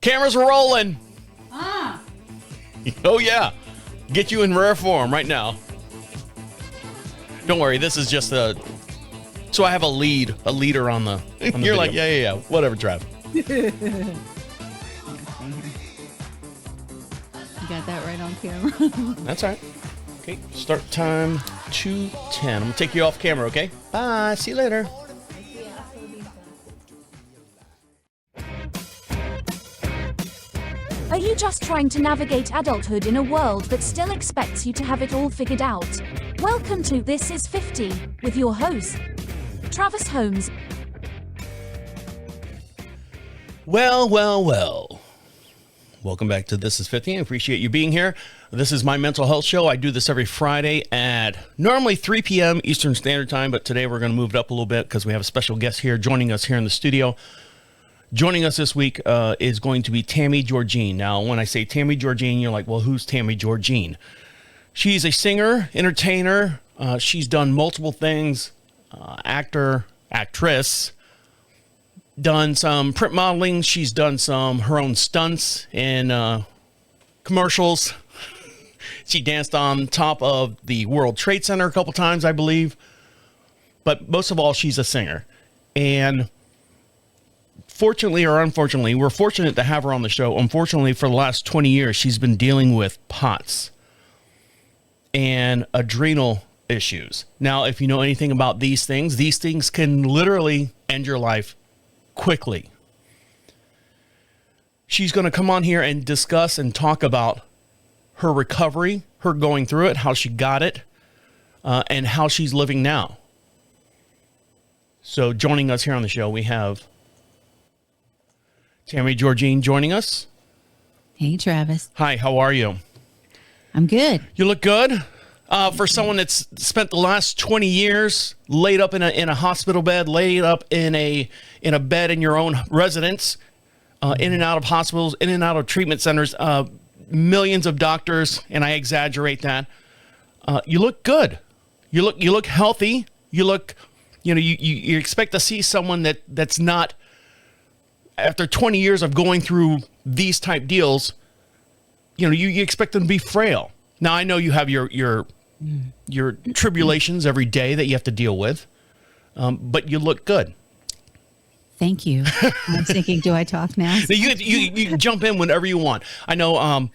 Cameras rolling. Ah. Oh, yeah. Get you in rare form right now. Don't worry. This is just a... So I have a leader on the You're video. like, yeah. Whatever, Trav. You got that right on camera. That's all right. Okay, start time 2:10. I'm going to take you off camera, okay? Bye. See you later. Are you just trying to navigate adulthood in a world that still expects you to have it all figured out? Welcome to This Is 50 with your host, Travis Holmes. Well. Welcome back to This Is 50. I appreciate you being here. This is my mental health show. I do this every Friday at normally 3 p.m. Eastern Standard Time, but today we're going to move it up a little bit because we have a special guest here joining us here in the studio. Joining us this week is going to be Tammy Georgine. Now, when I say Tammy Georgine, you're like, well, who's Tammy Georgine? She's a singer, entertainer. She's done multiple things, actor, actress, done some print modeling. She's done her own stunts in commercials. She danced on top of the World Trade Center a couple times, I believe. But most of all, she's a singer. And fortunately or unfortunately, we're fortunate to have her on the show. Unfortunately, for the last 20 years, she's been dealing with POTS and adrenal issues. Now, if you know anything about these things can literally end your life quickly. She's going to come on here and discuss and talk about her recovery, her going through it, how she got it, and how she's living now. So joining us here on the show, we have Tammy Georgine joining us. Hey, Travis. Hi, how are you? I'm good. You look good. For someone that's spent the last 20 years laid up in a hospital bed, laid up in a bed in your own residence, in and out of hospitals, in and out of treatment centers, millions of doctors, and I exaggerate that. You look good. You look healthy. You look, you expect to see someone that's not, after 20 years of going through these type deals, you expect them to be frail. Now, I know you have your tribulations every day that you have to deal with, but you look good. Thank you. I was thinking, do I talk now? You can jump in whenever you want. I know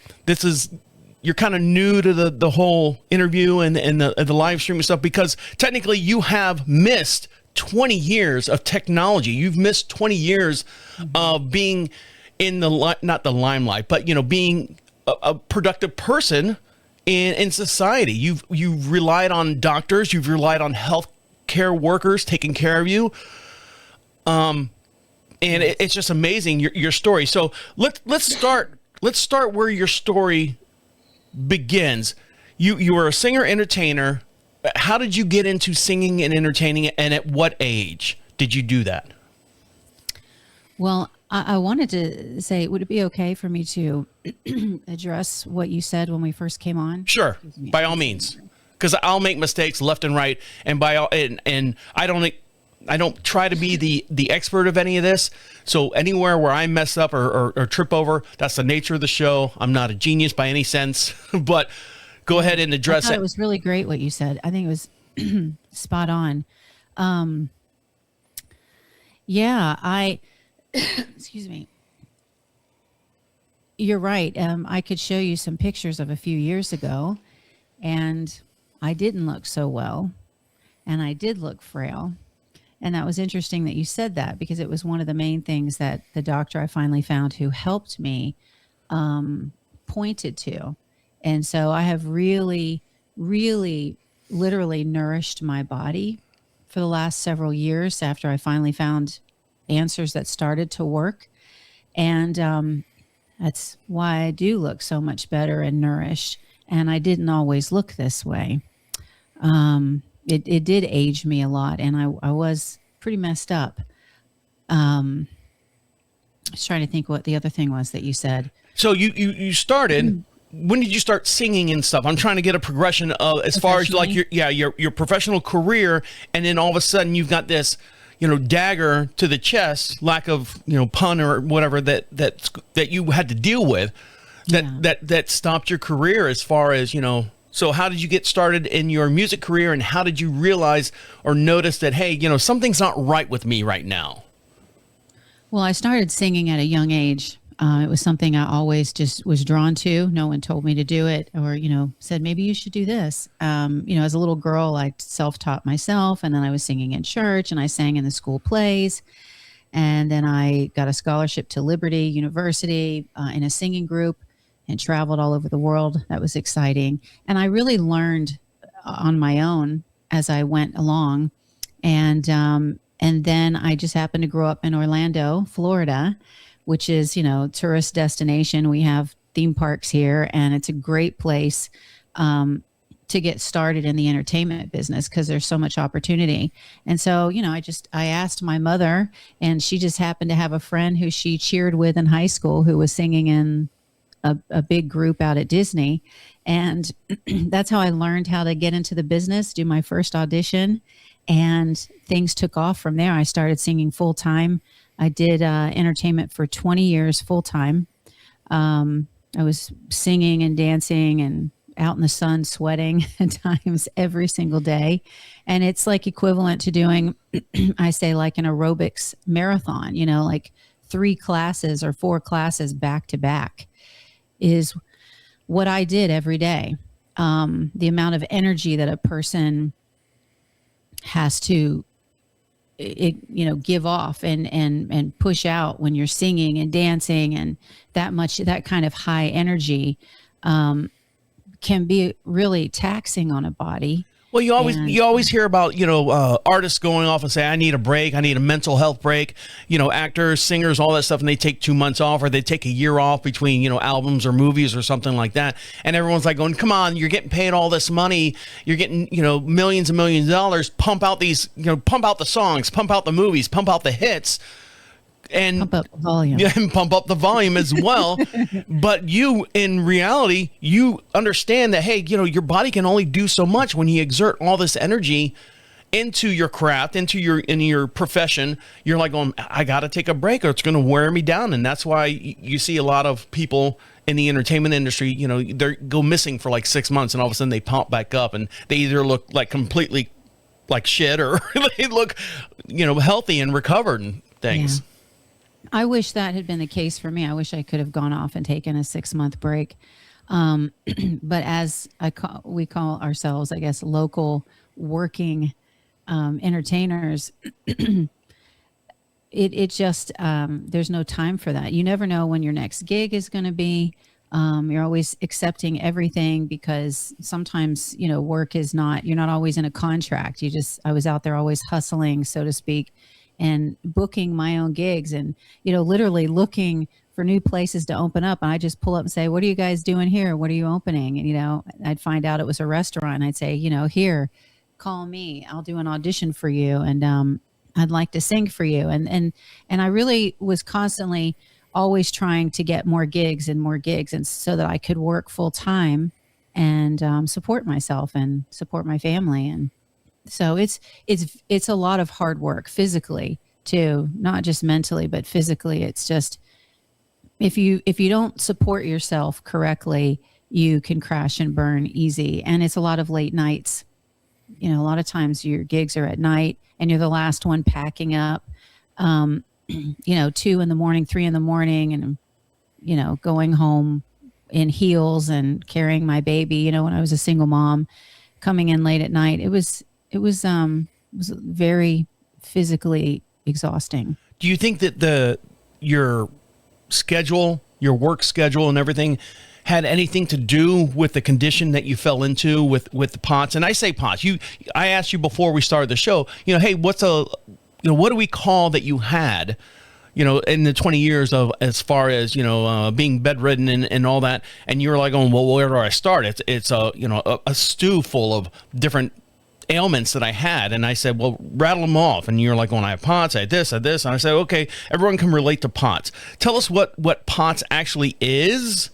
you're kind of new to the whole interview and the live stream and stuff, because technically you have missed 20 years of technology. You've missed 20 years of being in not the limelight, but being a productive person in society. You've relied on doctors, you've relied on health care workers taking care of you. And it's just amazing your story. So let's start where your story begins. You were a singer entertainer. How did you get into singing and entertaining, and at what age did you do that? Well, I wanted to say, would it be okay for me to address what you said when we first came on? Sure, by all means, because I'll make mistakes left and right, and I don't try to be the expert of any of this. So anywhere where I mess up or trip over, that's the nature of the show. I'm not a genius by any sense, but go ahead and address it. It was really great what you said. I think it was spot on. Excuse me. You're right. I could show you some pictures of a few years ago, and I didn't look so well, and I did look frail. And that was interesting that you said that, because it was one of the main things that the doctor I finally found who helped me pointed to. And so I have really, really, literally nourished my body for the last several years after I finally found answers that started to work. And that's why I do look so much better and nourished. And I didn't always look this way. It did age me a lot, and I was pretty messed up. I was trying to think what the other thing was that you said. So you started. When did you start singing and stuff? I'm trying to get a progression of as far as like your professional career, and then all of a sudden you've got this, dagger to the chest, lack of, pun or whatever that you had to deal with that stopped your career as far as, so how did you get started in your music career, and how did you realize or notice that, hey, something's not right with me right now? Well, I started singing at a young age. It was something I always just was drawn to. No one told me to do it or, said, maybe you should do this. As a little girl, I self-taught myself, and then I was singing in church, and I sang in the school plays. And then I got a scholarship to Liberty University in a singing group and traveled all over the world. That was exciting. And I really learned on my own as I went along. And then I just happened to grow up in Orlando, Florida, which is, tourist destination. We have theme parks here, and it's a great place to get started in the entertainment business because there's so much opportunity. And so, I asked my mother, and she just happened to have a friend who she cheered with in high school who was singing in a big group out at Disney. And that's how I learned how to get into the business, do my first audition, and things took off from there. I started singing full time. I did entertainment for 20 years full time. I was singing and dancing and out in the sun, sweating at times every single day. And it's like equivalent to doing, I say, like an aerobics marathon, like 3 classes or 4 classes back to back is what I did every day. The amount of energy that a person has to give off and push out when you're singing and dancing, and that kind of high energy can be really taxing on a body. Well, you always hear about, artists going off and say, I need a break. I need a mental health break. Actors, singers, all that stuff. And they take 2 months off, or they take a year off between, albums or movies or something like that. And everyone's like going, come on, you're getting paid all this money. You're getting, millions and millions of dollars. Pump out these, pump out the songs, pump out the movies, pump out the hits. And pump up the volume. Yeah, and pump up the volume as well. But you, in reality, you understand that, hey, your body can only do so much when you exert all this energy into your craft, into your profession. You're like going, I got to take a break or it's going to wear me down. And that's why you see a lot of people in the entertainment industry, they go missing for like 6 months, and all of a sudden they pop back up, and they either look like completely like shit, or they look, healthy and recovered and things. Yeah. I wish that had been the case for me. I wish I could have gone off and taken a 6-month break. But as we call ourselves, I guess, local working entertainers, it just, there's no time for that. You never know when your next gig is going to be. You're always accepting everything because sometimes, work is you're not always in a contract. I was out there always hustling, so to speak, and booking my own gigs and, literally looking for new places to open up. And I just pull up and say, what are you guys doing here? What are you opening? And, I'd find out it was a restaurant. I'd say, here, call me. I'll do an audition for you. And I'd like to sing for you. And I really was constantly always trying to get more gigs. And so that I could work full time and support myself and support my family. And so it's a lot of hard work physically too, not just mentally, but physically. It's just, if you don't support yourself correctly, you can crash and burn easy. And it's a lot of late nights. A lot of times your gigs are at night and you're the last one packing up, 2 in the morning, 3 in the morning, and, going home in heels and carrying my baby, when I was a single mom, coming in late at night. It was very physically exhausting. Do you think that your schedule, your work schedule and everything had anything to do with the condition that you fell into with the POTS? And I say POTS. I asked you before we started the show, hey, what do we call that you had, in the 20 years of, as far as, being bedridden and all that. And you were like, well, where do I start? It's a stew full of different ailments that I had. And I said, well, rattle them off. And you're like, I have POTS, I had this. And I said, okay, everyone can relate to POTS. Tell us what POTS actually is,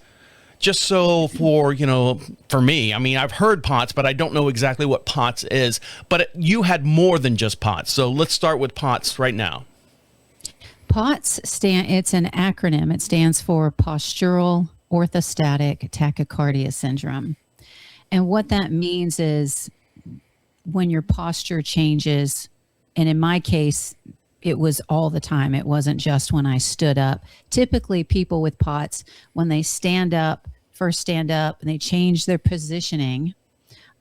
just so for me, I mean, I've heard POTS, but I don't know exactly what POTS is. But you had more than just POTS. So let's start with POTS right now. POTS it's an acronym. It stands for Postural Orthostatic Tachycardia Syndrome. And what that means is when your posture changes, and in my case, it was all the time. It wasn't just when I stood up. Typically, people with POTS, when they first stand up, and they change their positioning,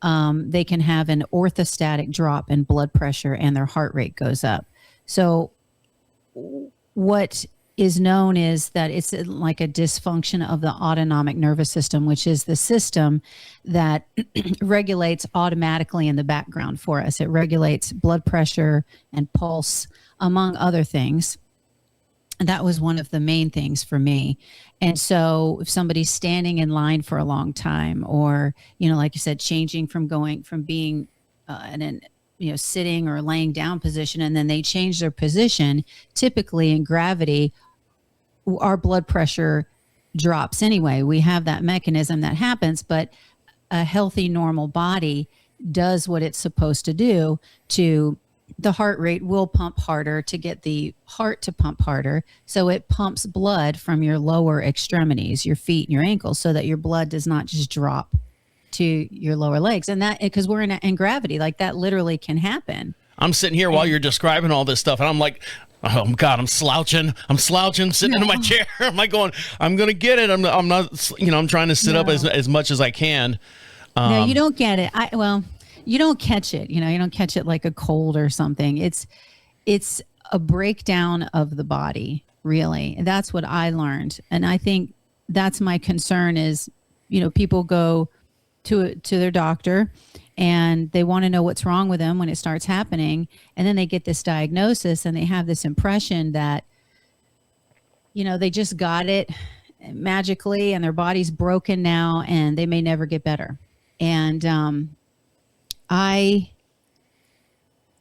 they can have an orthostatic drop in blood pressure and their heart rate goes up. So what is known is that it's like a dysfunction of the autonomic nervous system, which is the system that regulates automatically in the background for us. It regulates blood pressure and pulse, among other things. And that was one of the main things for me. And so if somebody's standing in line for a long time, or, like you said, changing from being sitting or laying down position, and then they change their position, typically in gravity, our blood pressure drops anyway. We have that mechanism that happens, but a healthy, normal body does what it's supposed to do. The heart rate will pump harder to get the heart to pump harder. So it pumps blood from your lower extremities, your feet and your ankles, so that your blood does not just drop to your lower legs. And that, because we're in gravity, like that literally can happen. I'm sitting here while you're describing all this stuff, and I'm like, oh God, I'm slouching, sitting in my chair. I'm like going to get it. I'm not, I'm trying to sit up as much as I can. No, you don't get it. You don't catch it. You don't catch it like a cold or something. It's a breakdown of the body, really. And that's what I learned. And I think that's my concern is, people go to their doctor and they want to know what's wrong with them when it starts happening. And then they get this diagnosis and they have this impression that, they just got it magically and their body's broken now and they may never get better. And I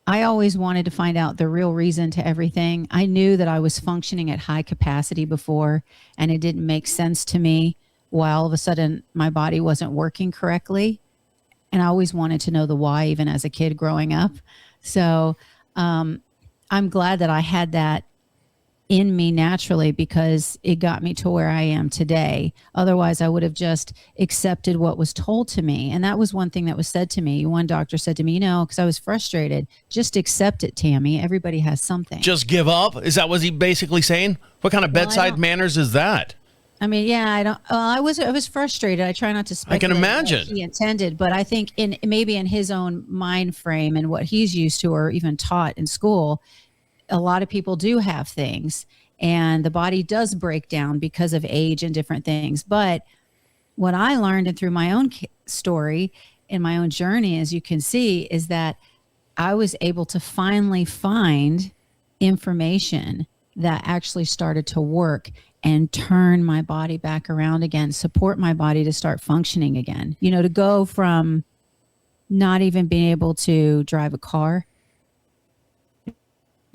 always wanted to find out the real reason to everything. I knew that I was functioning at high capacity before, and it didn't make sense to me why all of a sudden my body wasn't working correctly. And I always wanted to know the why, even as a kid growing up. So I'm glad that I had that in me naturally, because it got me to where I am today. Otherwise, I would have just accepted what was told to me. And that was one thing that was said to me. One doctor said to me, because I was frustrated, just accept it, Tammy. Everybody has something. Just give up? Is that what he basically saying? What kind of bedside manners is that? I mean, yeah, I don't. I was frustrated. I try not to speculate. I can imagine what he intended, but I think maybe in his own mind frame and what he's used to or even taught in school, a lot of people do have things, and the body does break down because of age and different things. But what I learned, and through my own story and my own journey, as you can see, is that I was able to finally find information that actually started to work and turn my body back around again, support my body to start functioning again. To go from not even being able to drive a car,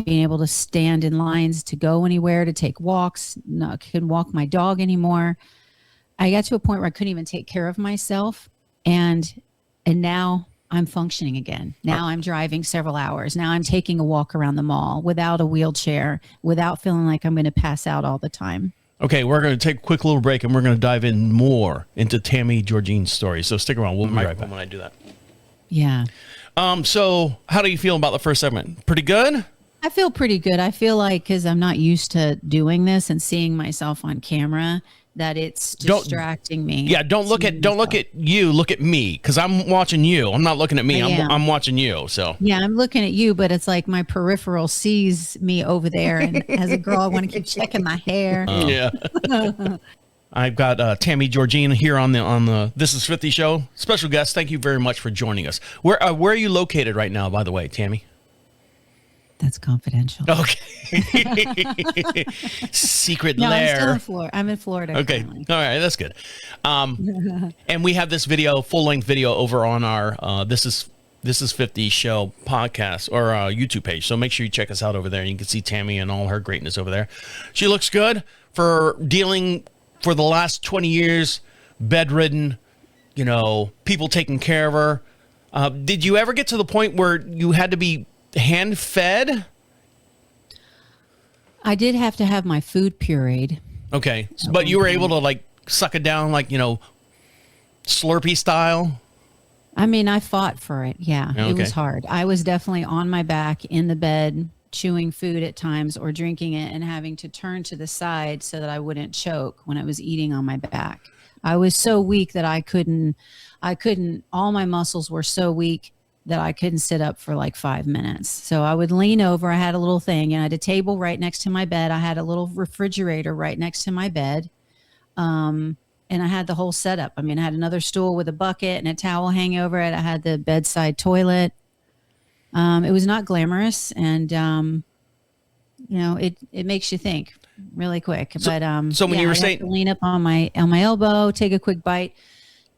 being able to stand in lines, to go anywhere, to take walks, I couldn't walk my dog anymore. I got to a point where I couldn't even take care of myself. And now I'm functioning again. Now I'm driving several hours. Now I'm taking a walk around the mall without a wheelchair, without feeling like I'm going to pass out all the time. Okay, we're going to take a quick little break, and we're going to dive in more into Tammy Georgine's story. So stick around. We'll be right back when I do that. Yeah. So how do you feel about the first segment? Pretty good? I feel pretty good. I feel like, because I'm not used to doing this and seeing myself on camera, that it's distracting me. Yeah, don't look at you, look at me, because I'm watching you. I'm not looking at me. I'm watching you. So yeah, I'm looking at you, but it's like my peripheral sees me over there, and as a girl, I want to keep checking my hair. Yeah. I've got Tammy Georgine here on the This Is 50 show. Special guest. Thank you very much for joining us. Where are you located right now, by the way, Tammy? That's confidential. Okay. Secret lair. I'm still in Florida. I'm in Florida. Okay. Currently. All right. That's good. And we have this video, full-length video, over on our This Is 50 show podcast or YouTube page. So make sure you check us out over there. You can see Tammy and all her greatness over there. She looks good for dealing for the last 20 years bedridden, people taking care of her. Did you ever get to the point where you had to be hand fed? I did have to have my food pureed. Okay. But you were able to like suck it down like, Slurpee style? I mean, I fought for it. Yeah, Okay. It was hard. I was definitely on my back in the bed, chewing food at times or drinking it and having to turn to the side so that I wouldn't choke when I was eating on my back. I was so weak that I couldn't, all my muscles were so weak that I couldn't sit up for like 5 minutes. So I would lean over. I had a little thing and I had a table right next to my bed. I had a little refrigerator right next to my bed. And I had the whole setup. I mean, I had another stool with a bucket and a towel hanging over it. I had the bedside toilet. It was not glamorous. And, it makes you think really quick. So when you were saying lean up on my elbow, take a quick bite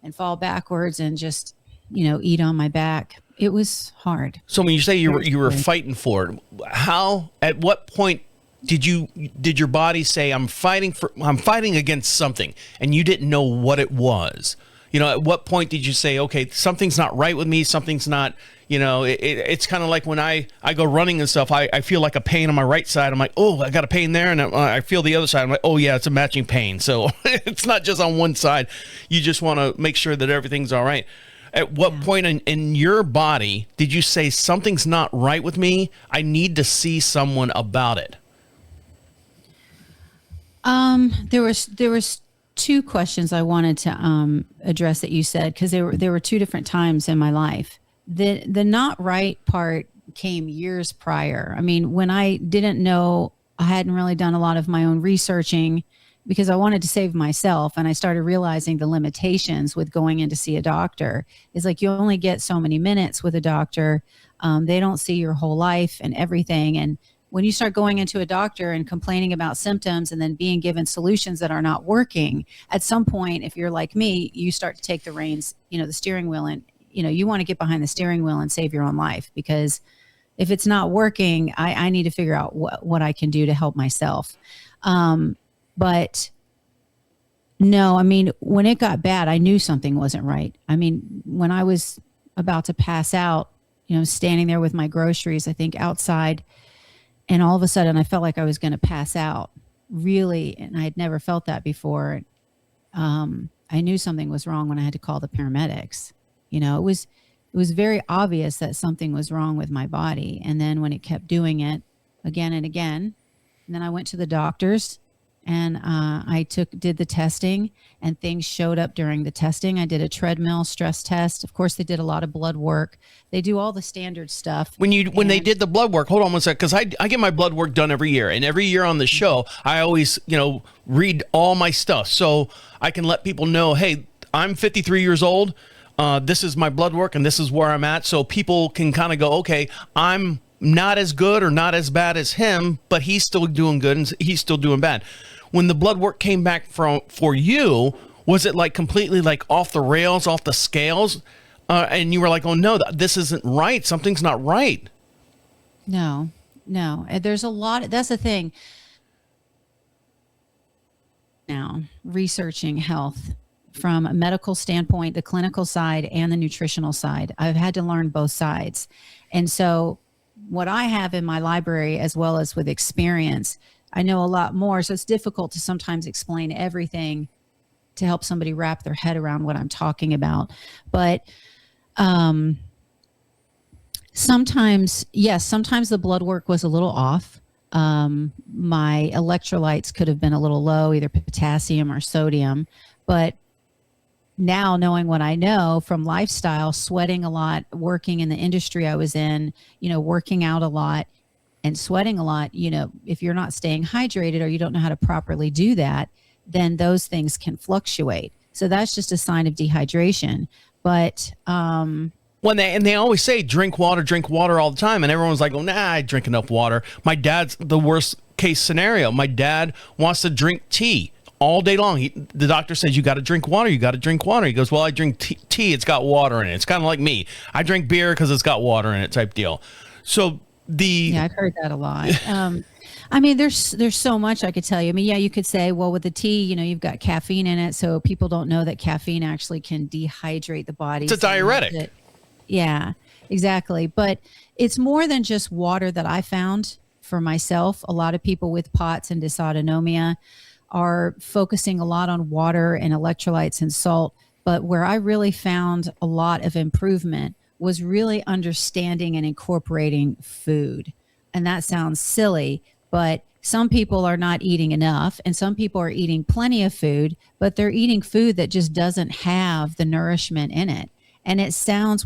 and fall backwards and just, eat on my back. It was hard. So when you say you were fighting for it, at what point did your body say I'm fighting against something and you didn't know what it was? At what point did you say, okay, something's not right with me, something's not, it's kind of like when I go running and stuff, I feel like a pain on my right side. I'm like, oh, I got a pain there. And I feel the other side. I'm like, oh yeah, it's a matching pain. So it's not just on one side. You just want to make sure that everything's all right. At what point in your body did you say something's not right with me? I need to see someone about it. There was two questions I wanted to address that you said, because there were two different times in my life. The not right part came years prior. I mean, when I didn't know, I hadn't really done a lot of my own researching because I wanted to save myself, and I started realizing the limitations with going in to see a doctor. It's like you only get so many minutes with a doctor. They don't see your whole life and everything. And when you start going into a doctor and complaining about symptoms and then being given solutions that are not working, at some point, if you're like me, you start to take the reins, the steering wheel, and, you want to get behind the steering wheel and save your own life, because if it's not working, I need to figure out what I can do to help myself. But no, I mean, when it got bad, I knew something wasn't right. I mean, when I was about to pass out, standing there with my groceries, I think outside, and all of a sudden I felt like I was going to pass out, really. And I had never felt that before. I knew something was wrong when I had to call the paramedics. It was very obvious that something was wrong with my body. And then when it kept doing it again and again, and then I went to the doctors and I did the testing, and things showed up during the testing. I did a treadmill stress test. Of course, they did a lot of blood work. They do all the standard stuff. When they did the blood work, hold on one sec, because I get my blood work done every year, and every year on the show, I always read all my stuff so I can let people know, hey, I'm 53 years old. This is my blood work, and this is where I'm at, so people can kind of go, okay, I'm not as good or not as bad as him, but he's still doing good and he's still doing bad. When the blood work came back for you, was it like completely like off the rails, off the scales? And you were like, oh no, this isn't right. Something's not right. No. There's a lot. That's the thing. Now, researching health from a medical standpoint, the clinical side and the nutritional side, I've had to learn both sides. And so what I have in my library, as well as with experience, I know a lot more. So it's difficult to sometimes explain everything to help somebody wrap their head around what I'm talking about. But sometimes the blood work was a little off. My electrolytes could have been a little low, either potassium or sodium. But now, knowing what I know from lifestyle, sweating a lot, working in the industry I was in, working out a lot and sweating a lot, if you're not staying hydrated or you don't know how to properly do that, then those things can fluctuate. So that's just a sign of dehydration. But they always say drink water all the time, and everyone's like, oh, nah, I drink enough water. My dad's the worst case scenario. My dad wants to drink tea all day long. The doctor says, you got to drink water. You got to drink water. He goes, well, I drink tea. It's got water in it. It's kind of like me. I drink beer because it's got water in it type deal. So yeah, I've heard that a lot. I mean, there's so much I could tell you. I mean, yeah, you could say, well, with the tea, you've got caffeine in it, so people don't know that caffeine actually can dehydrate the body. It's a So diuretic. yeah, exactly. But it's more than just water that I found for myself. A lot of people with POTS and dysautonomia are focusing a lot on water and electrolytes and salt. But where I really found a lot of improvement was really understanding and incorporating food. And that sounds silly, but some people are not eating enough, and some people are eating plenty of food, but they're eating food that just doesn't have the nourishment in it. And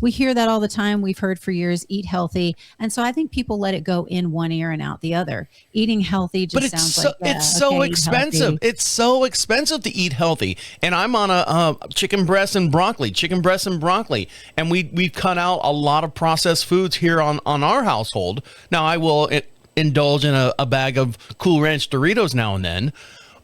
we hear that all the time. We've heard for years, eat healthy. And so I think people let it go in one ear and out the other. Eating healthy just sounds like, it's so okay, eat expensive. healthy. It's so expensive to eat healthy. And I'm on a chicken breast and broccoli, and we've cut out a lot of processed foods here on our household. Now I will indulge in a bag of Cool Ranch Doritos now and then.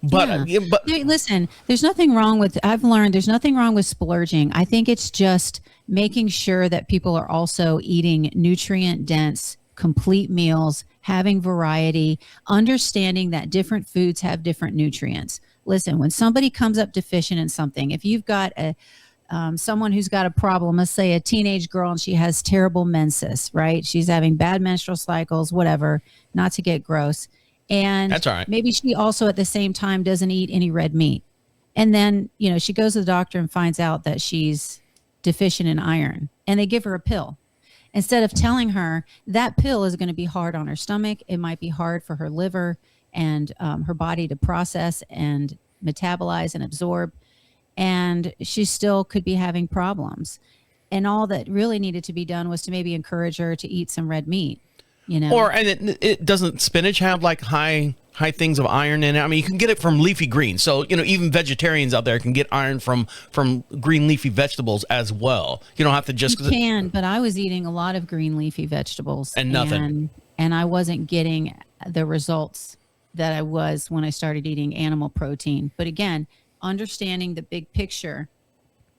But Hey, listen, I've learned there's nothing wrong with splurging. I think it's just making sure that people are also eating nutrient dense, complete meals, having variety, understanding that different foods have different nutrients. Listen, when somebody comes up deficient in something, if you've got someone who's got a problem, let's say a teenage girl, and she has terrible menses, right? She's having bad menstrual cycles, whatever, not to get gross. And that's all right. Maybe she also at the same time doesn't eat any red meat. And then, she goes to the doctor and finds out that she's deficient in iron, and they give her a pill. Instead of telling her that pill is going to be hard on her stomach, it might be hard for her liver and her body to process and metabolize and absorb. And she still could be having problems. And all that really needed to be done was to maybe encourage her to eat some red meat. And it doesn't spinach have like high things of iron in it? I mean, you can get it from leafy greens. So, even vegetarians out there can get iron from green leafy vegetables as well. You don't have to just... You can, but I was eating a lot of green leafy vegetables. And nothing. And I wasn't getting the results that I was when I started eating animal protein. But again, understanding the big picture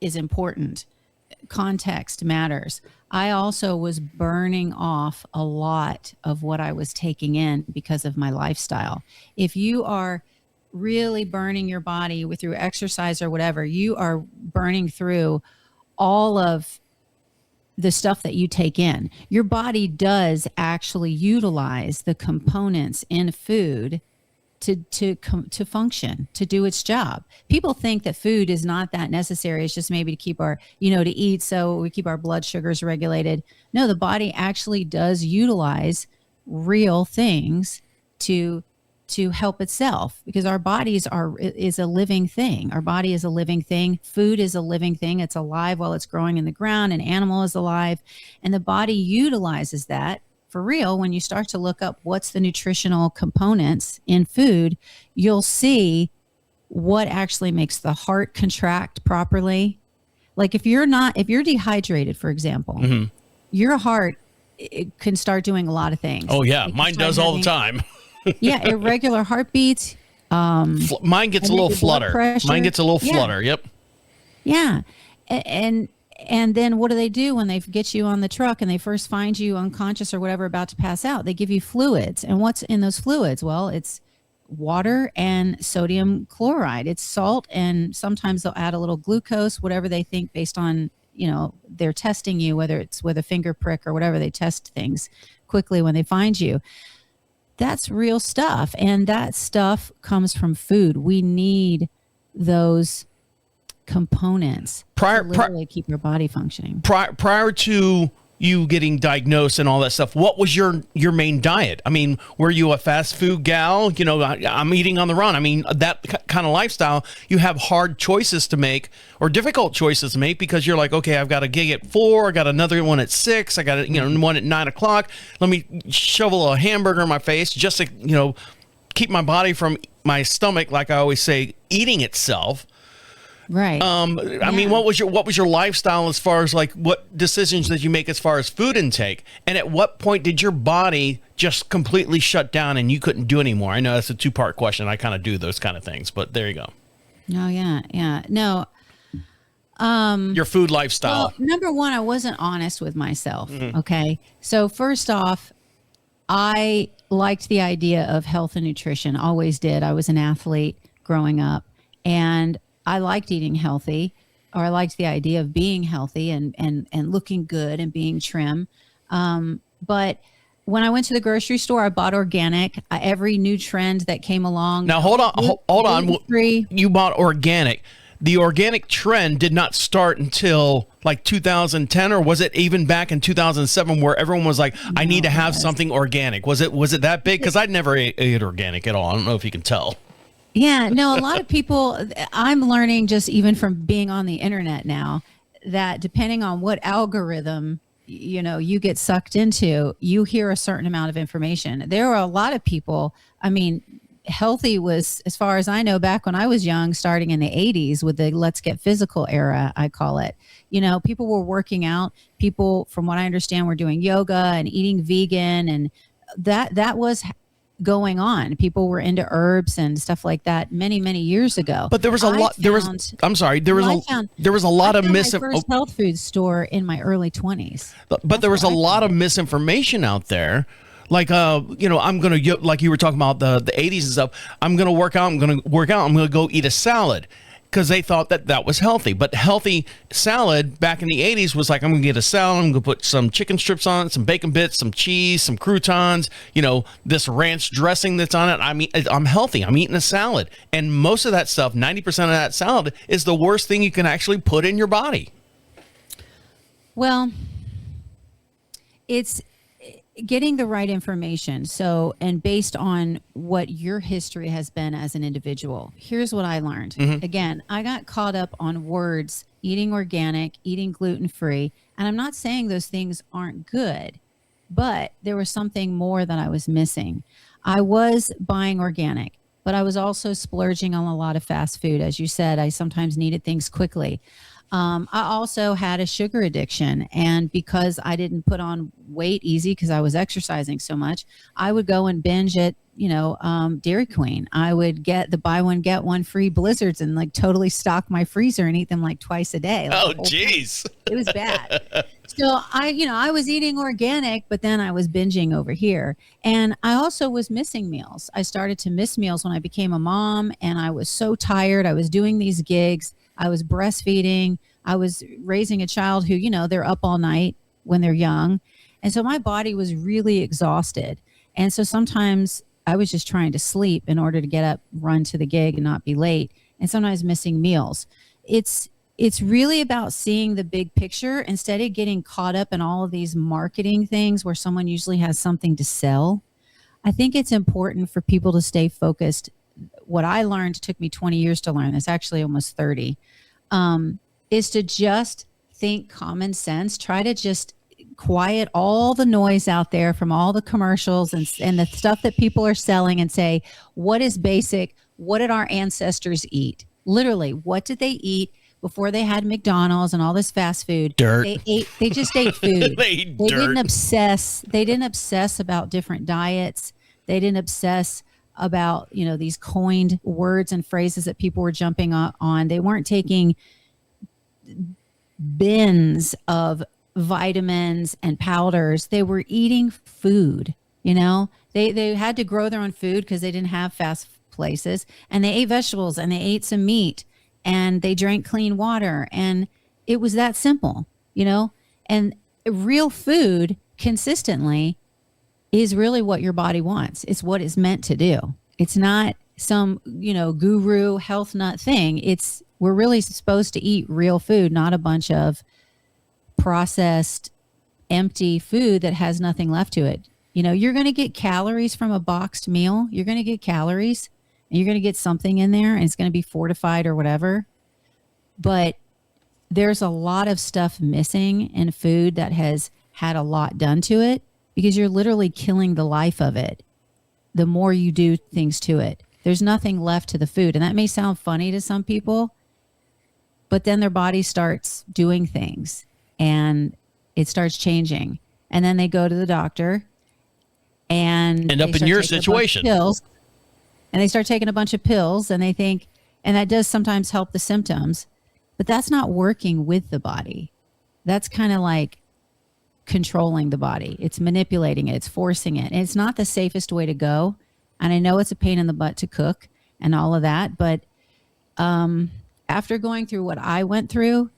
is important. Context matters. I also was burning off a lot of what I was taking in because of my lifestyle. If you are really burning your body through exercise or whatever, you are burning through all of the stuff that you take in. Your body does actually utilize the components in food to function, to do its job. People think that food is not that necessary. It's just maybe to keep our, to eat so we keep our blood sugars regulated. No, the body actually does utilize real things to help itself, because our bodies is a living thing. Our body is a living thing. Food is a living thing. It's alive while it's growing in the ground. An animal is alive, and the body utilizes that. For real, when you start to look up what's the nutritional components in food, you'll see what actually makes the heart contract properly. Like if you're dehydrated, for example, Mm-hmm. your heart, it can start doing a lot of things. Oh yeah, mine does all the time. Yeah, irregular heartbeats. Mine gets a little flutter. Flutter. Yep. Yeah, and then what do when they get you on the truck and they first find you unconscious or whatever, about to pass out? They give you fluids. And what's in those fluids? Well, it's water and sodium chloride. It's salt, and sometimes they'll add a little glucose, whatever they think based on, they're testing you, whether it's with a finger prick or whatever. They test things quickly when they find you. That's real stuff. And that stuff comes from food. We need those components to literally keep your body functioning. Prior to you getting diagnosed and all that stuff, what was your main diet? I mean, were you a fast food gal? I'm eating on the run. I mean, that kind of lifestyle, you have hard choices to make, or difficult choices to make, because you're like, okay, I've got a gig at 4, I got another one at 6, I got one at 9 o'clock. Let me shovel a hamburger in my face just to keep my body from my stomach, like I always say, eating itself. Right. I mean, what was your lifestyle as far as like what decisions did you make as far as food intake? And at what point did your body just completely shut down and you couldn't do anymore? I know that's a 2-part question. I kind of do those kind of things, but there you go. No, yeah. No. Your food lifestyle. Well, number one, I wasn't honest with myself. Mm-hmm. Okay. So first off, I liked the idea of health and nutrition, always did. I was an athlete growing up, and I liked eating healthy, or I liked the idea of being healthy and looking good and being trim. But when I went to the grocery store, I bought organic. Every new trend that came along. Now, hold on. Gluten-free. You bought organic. The organic trend did not start until like 2010, or was it even back in 2007 where everyone was like, I need to have something organic? Was it that big? Because I'd never ate organic at all. I don't know if you can tell. Yeah, no, a lot of people, I'm learning just even from being on the internet now, that depending on what algorithm you get sucked into, you hear a certain amount of information. There are a lot of people, I mean, healthy was, as far as I know, back when I was young, starting in the 80s with the let's get physical era, I call it. People were working out. People, from what I understand, were doing yoga and eating vegan, and that was going on. People were into herbs and stuff like that many, many years ago. But there was a lot. There was a lot of my first health food store in my early 20s. But there was a lot of misinformation out there. Like, I'm going to, like you were talking about the 80s and stuff. I'm going to work out. I'm going to go eat a salad, because they thought that was healthy. But healthy salad back in the 80s was like, I'm going to get a salad. I'm going to put some chicken strips on it, some bacon bits, some cheese, some croutons, this ranch dressing that's on it. I mean, I'm healthy. I'm eating a salad. And most of that stuff, 90% of that salad, is the worst thing you can actually put in your body. Well, it's getting the right information. So, and based on what your history has been as an individual, here's what I learned. Mm-hmm. Again, I got caught up on words, eating organic, eating gluten-free. And I'm not saying those things aren't good, but there was something more that I was missing. I was buying organic, but I was also splurging on a lot of fast food. As you said, I sometimes needed things quickly. I also had a sugar addiction, and because I didn't put on weight easy because I was exercising so much, I would go and binge at, Dairy Queen. I would get the buy one, get one free Blizzards and like totally stock my freezer and eat them like twice a day. Oh, geez. It was bad. So I was eating organic, but then I was binging over here. And I also was missing meals. I started to miss meals when I became a mom, and I was so tired. I was doing these gigs. I was breastfeeding. I was raising a child who, they're up all night when they're young. And so my body was really exhausted. And so sometimes I was just trying to sleep in order to get up, run to the gig and not be late, and sometimes missing meals. It's really about seeing the big picture instead of getting caught up in all of these marketing things where someone usually has something to sell. I think it's important for people to stay focused. What I learned, took me 20 years to learn. It's actually almost 30. Is to just think common sense. Try to just quiet all the noise out there from all the commercials and the stuff that people are selling, and say, what is basic? What did our ancestors eat? Literally, what did they eat before they had McDonald's and all this fast food? Dirt. They just ate food. They didn't obsess. They didn't obsess about different diets. They didn't obsess about, these coined words and phrases that people were jumping on. They weren't taking bins of vitamins and powders. They were eating food. They had to grow their own food because they didn't have fast places, and they ate vegetables and they ate some meat and they drank clean water, and it was that simple. And real food consistently is really what your body wants. It's what it's meant to do. It's not some, guru health nut thing. We're really supposed to eat real food, not a bunch of processed, empty food that has nothing left to it. You're going to get calories from a boxed meal. You're going to get calories, and you're going to get something in there, and it's going to be fortified or whatever. But there's a lot of stuff missing in food that has had a lot done to it, because you're literally killing the life of it the more you do things to it. There's nothing left to the food. And that may sound funny to some people, but then their body starts doing things and it starts changing. And then they go to the doctor and end up in your situation. And they start taking a bunch of pills, and they think, and that does sometimes help the symptoms, but that's not working with the body. That's kind of like controlling the body. It's manipulating it. It's forcing it. And it's not the safest way to go. And I know it's a pain in the butt to cook and all of that. But after going through what I went through,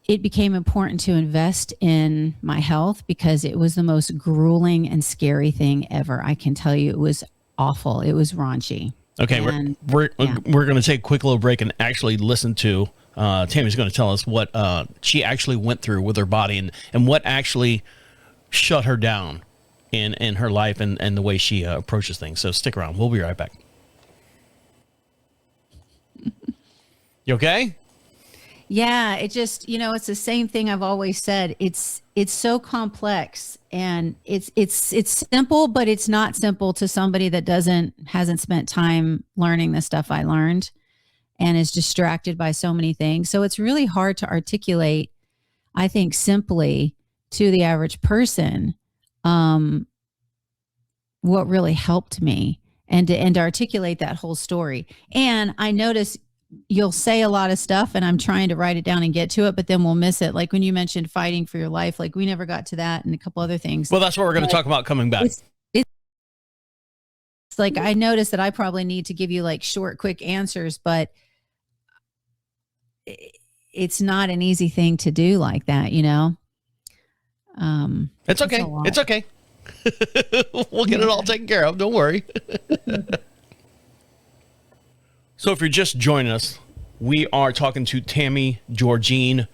it became important to invest in my health because it was the most grueling and scary thing ever. I can tell you it was awful. It was raunchy. Okay, And, we're yeah. going to take a quick little break and actually listen to Tammy's going to tell us what she actually went through with her body and what actually shut her down in her life and the way she approaches things. So stick around. We'll be right back. You okay? Yeah, it just, it's the same thing I've always said. It's so complex and it's simple, but it's not simple to somebody that hasn't spent time learning the stuff I learned and is distracted by so many things. So it's really hard to articulate, I think, simply to the average person, what really helped me and to articulate that whole story. And I notice you'll say a lot of stuff and I'm trying to write it down and get to it, but then we'll miss it. Like when you mentioned fighting for your life, like we never got to that and a couple other things. Well, that's what we're going to talk about coming back. It's like, I noticed that I probably need to give you like short, quick answers, but it's not an easy thing to do like that, It's okay. It's okay. We'll get it all taken care of. Don't worry. So if you're just joining us, we are talking to Tammy Georgine.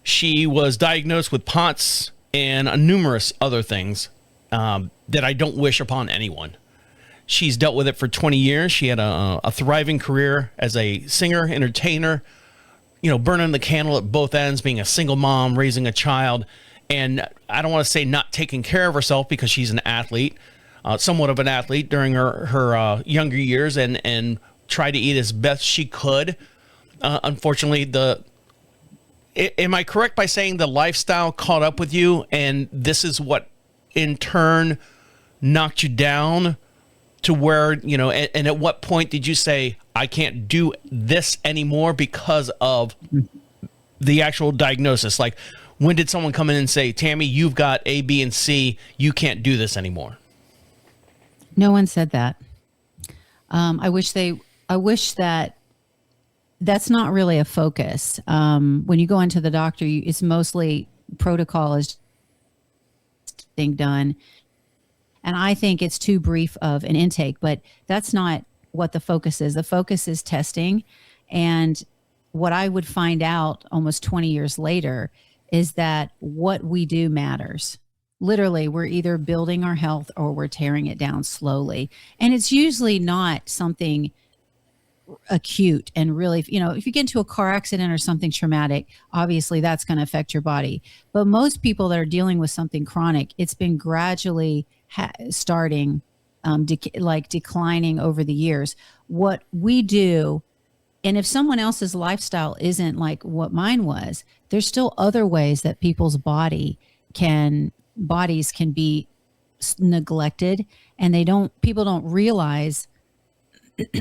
She was diagnosed with POTS and numerous other things that I don't wish upon anyone. She's dealt with it for 20 years. She had a thriving career as a singer, entertainer, burning the candle at both ends, being a single mom, raising a child. And I don't want to say not taking care of herself because she's an athlete, somewhat of an athlete during her younger years and tried to eat as best she could. Unfortunately, am I correct by saying the lifestyle caught up with you and this is what in turn knocked you down to where, and at what point did you say, I can't do this anymore because of the actual diagnosis? Like, when did someone come in and say, Tammy, you've got A, B, and C, you can't do this anymore? No one said that. I wish that that's not really a focus. When you go into the doctor, it's mostly protocol is being done. And I think it's too brief of an intake, but that's not what the focus is. The focus is testing. And what I would find out almost 20 years later is that what we do matters. Literally, we're either building our health or we're tearing it down slowly. And it's usually not something acute and really, if you get into a car accident or something traumatic, obviously that's going to affect your body. But most people that are dealing with something chronic, it's been gradually starting, declining over the years. What we do, and if someone else's lifestyle isn't like what mine was, there's still other ways that people's bodies can be neglected, and people don't realize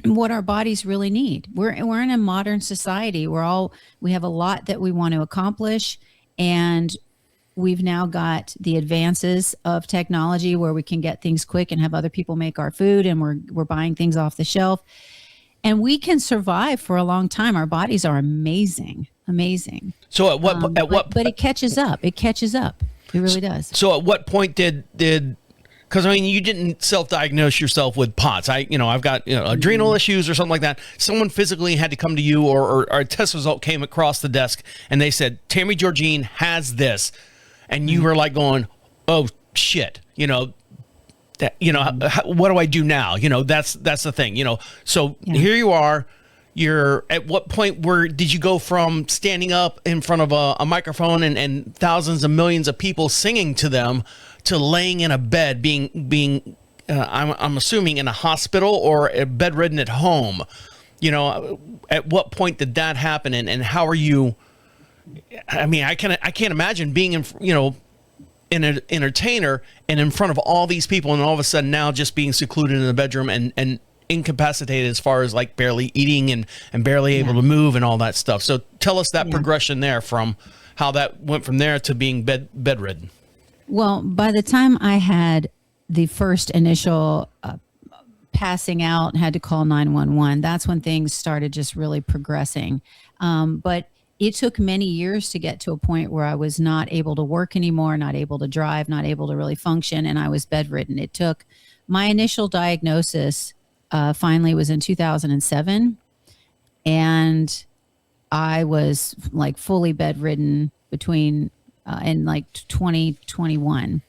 what our bodies really need. We're in a modern society. We have a lot that we want to accomplish, and we've now got the advances of technology where we can get things quick and have other people make our food, and we're buying things off the shelf. And we can survive for a long time. Our bodies are amazing. So at what but it catches up. It really does. So at what point did because you didn't self-diagnose yourself with POTS. I've got adrenal issues or something like that. Someone physically had to come to you, or a test result came across the desk and they said, Tammy Georgine has this, and you were like going, oh shit, what do I do now? That's the thing, so here you are, at what point did you go from standing up in front of a microphone and thousands of millions of people singing to them to laying in a bed, being I'm assuming in a hospital or bedridden at home? At what point did that happen? And how are you? I can't imagine being an entertainer and in front of all these people, and all of a sudden now just being secluded in the bedroom and incapacitated as far as like barely eating and barely able to move and all that stuff. So tell us that progression there from how that went from there to being bedridden. Well, by the time I had the first initial passing out and had to call 911, that's when things started just really progressing. But it took many years to get to a point where I was not able to work anymore, not able to drive, not able to really function, and I was bedridden. It took my initial diagnosis finally was in 2007, and I was like fully bedridden between in like 2021.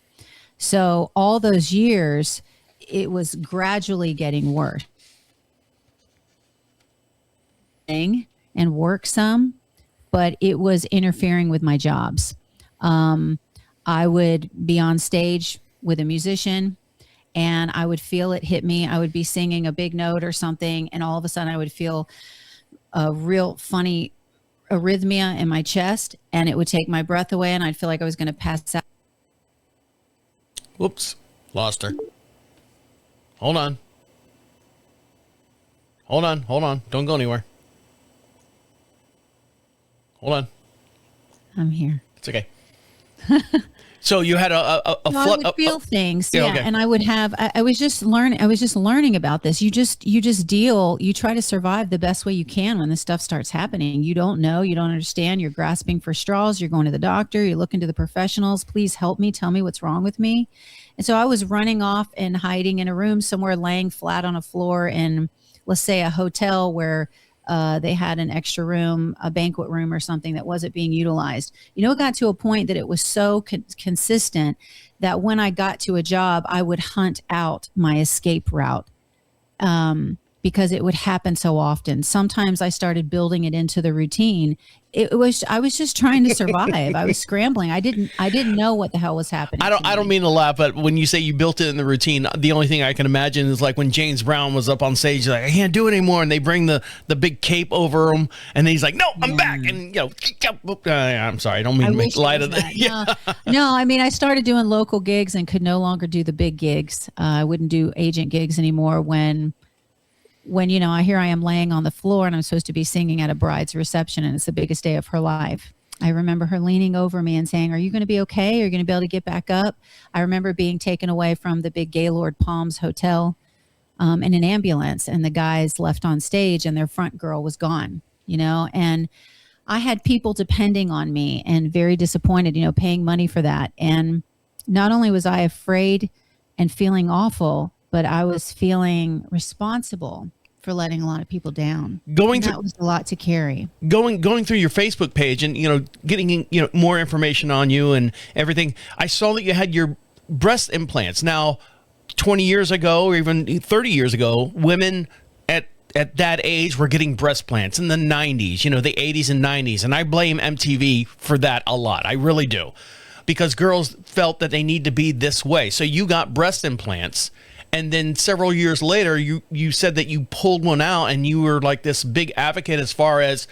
So all those years, it was gradually getting worse. And work some, but it was interfering with my jobs. I would be on stage with a musician and I would feel it hit me. I would be singing a big note or something, and all of a sudden I would feel a real funny arrhythmia in my chest, and it would take my breath away, and I'd feel like I was going to pass out. Whoops, lost her. Hold on. Don't go anywhere. Hold on. I'm here. It's okay. So you had a No, I would feel things, yeah, okay. and I would have. I was just learning about this. You just deal. You try to survive the best way you can when this stuff starts happening. You don't know. You don't understand. You're grasping for straws. You're going to the doctor. You're looking to the professionals. Please help me. Tell me what's wrong with me. And so I was running off and hiding in a room somewhere, laying flat on a floor in, let's say, a hotel where they had an extra room, a banquet room or something that wasn't being utilized. You know, it got to a point that it was so consistent that when I got to a job, I would hunt out my escape route because it would happen so often. Sometimes I started building it into the routine. I was just trying to survive. I was scrambling. I didn't know what the hell was happening. I don't mean to laugh, but when you say you built it in the routine, the only thing I can imagine is like when James Brown was up on stage, like, I can't do it anymore, and they bring the big cape over him, and he's like, no, I'm back, and I'm sorry, I don't mean to make light of that. No, I mean, I started doing local gigs and could no longer do the big gigs. I wouldn't do agent gigs anymore when I am laying on the floor and I'm supposed to be singing at a bride's reception and it's the biggest day of her life. I remember her leaning over me and saying, are you going to be okay? Are you going to be able to get back up? I remember being taken away from the big Gaylord Palms Hotel in an ambulance, and the guys left on stage and their front girl was gone, and I had people depending on me and very disappointed, paying money for that. And not only was I afraid and feeling awful, but I was feeling responsible for letting a lot of people down. That was a lot to carry. Going through your Facebook page and getting more information on you and everything. I saw that you had your breast implants. Now, 20 years ago or even 30 years ago, women at that age were getting breast implants in the 90s, the 80s and 90s, and I blame MTV for that a lot. I really do. Because girls felt that they need to be this way. So you got breast implants. And then several years later, you said that you pulled one out and you were like this big advocate as far as,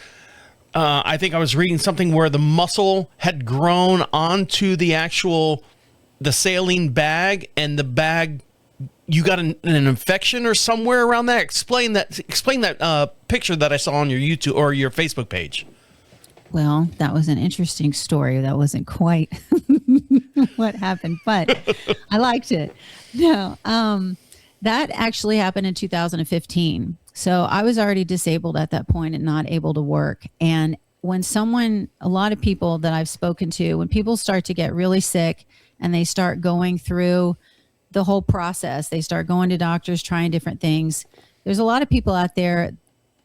I think I was reading something where the muscle had grown onto the saline bag, and the bag, you got an infection or somewhere around that. Explain that picture that I saw on your YouTube or your Facebook page. Well, that was an interesting story. That wasn't quite what happened, but I liked it. No, that actually happened in 2015. So I was already disabled at that point and not able to work. And when a lot of people that I've spoken to, when people start to get really sick and they start going through the whole process, they start going to doctors, trying different things. There's a lot of people out there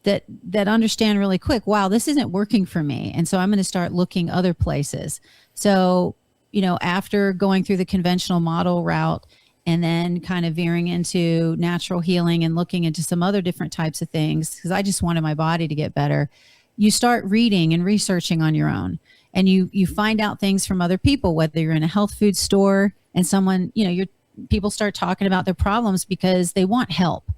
that understand really quick, wow, this isn't working for me. And so I'm going to start looking other places. So, after going through the conventional model route and then kind of veering into natural healing and looking into some other different types of things, because I just wanted my body to get better, you start reading and researching on your own. And you find out things from other people, whether you're in a health food store and someone, people start talking about their problems because they want help.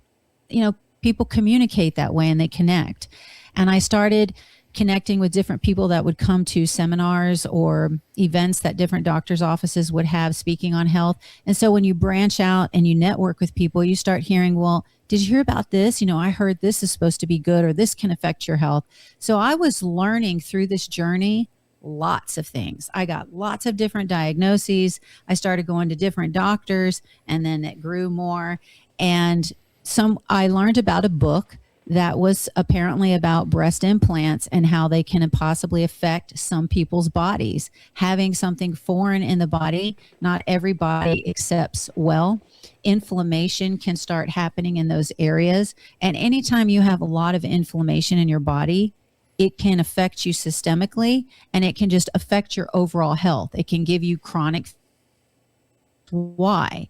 People communicate that way and they connect. And I started connecting with different people that would come to seminars or events that different doctors' offices would have speaking on health. And so when you branch out and you network with people, you start hearing, well, did you hear about this? I heard this is supposed to be good, or this can affect your health. So I was learning through this journey lots of things. I got lots of different diagnoses. I started going to different doctors, and then it grew more. And I learned about a book that was apparently about breast implants and how they can possibly affect some people's bodies. Having something foreign in the body, not everybody accepts well. Inflammation can start happening in those areas. And anytime you have a lot of inflammation in your body, it can affect you systemically, and it can just affect your overall health. It can give you chronic. Why?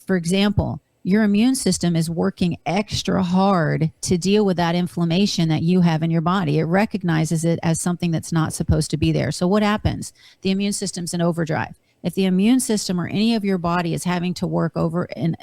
For example, your immune system is working extra hard to deal with that inflammation that you have in your body. It recognizes it as something that's not supposed to be there. So what happens? The immune system's in overdrive. If the immune system or any of your body is having to work over in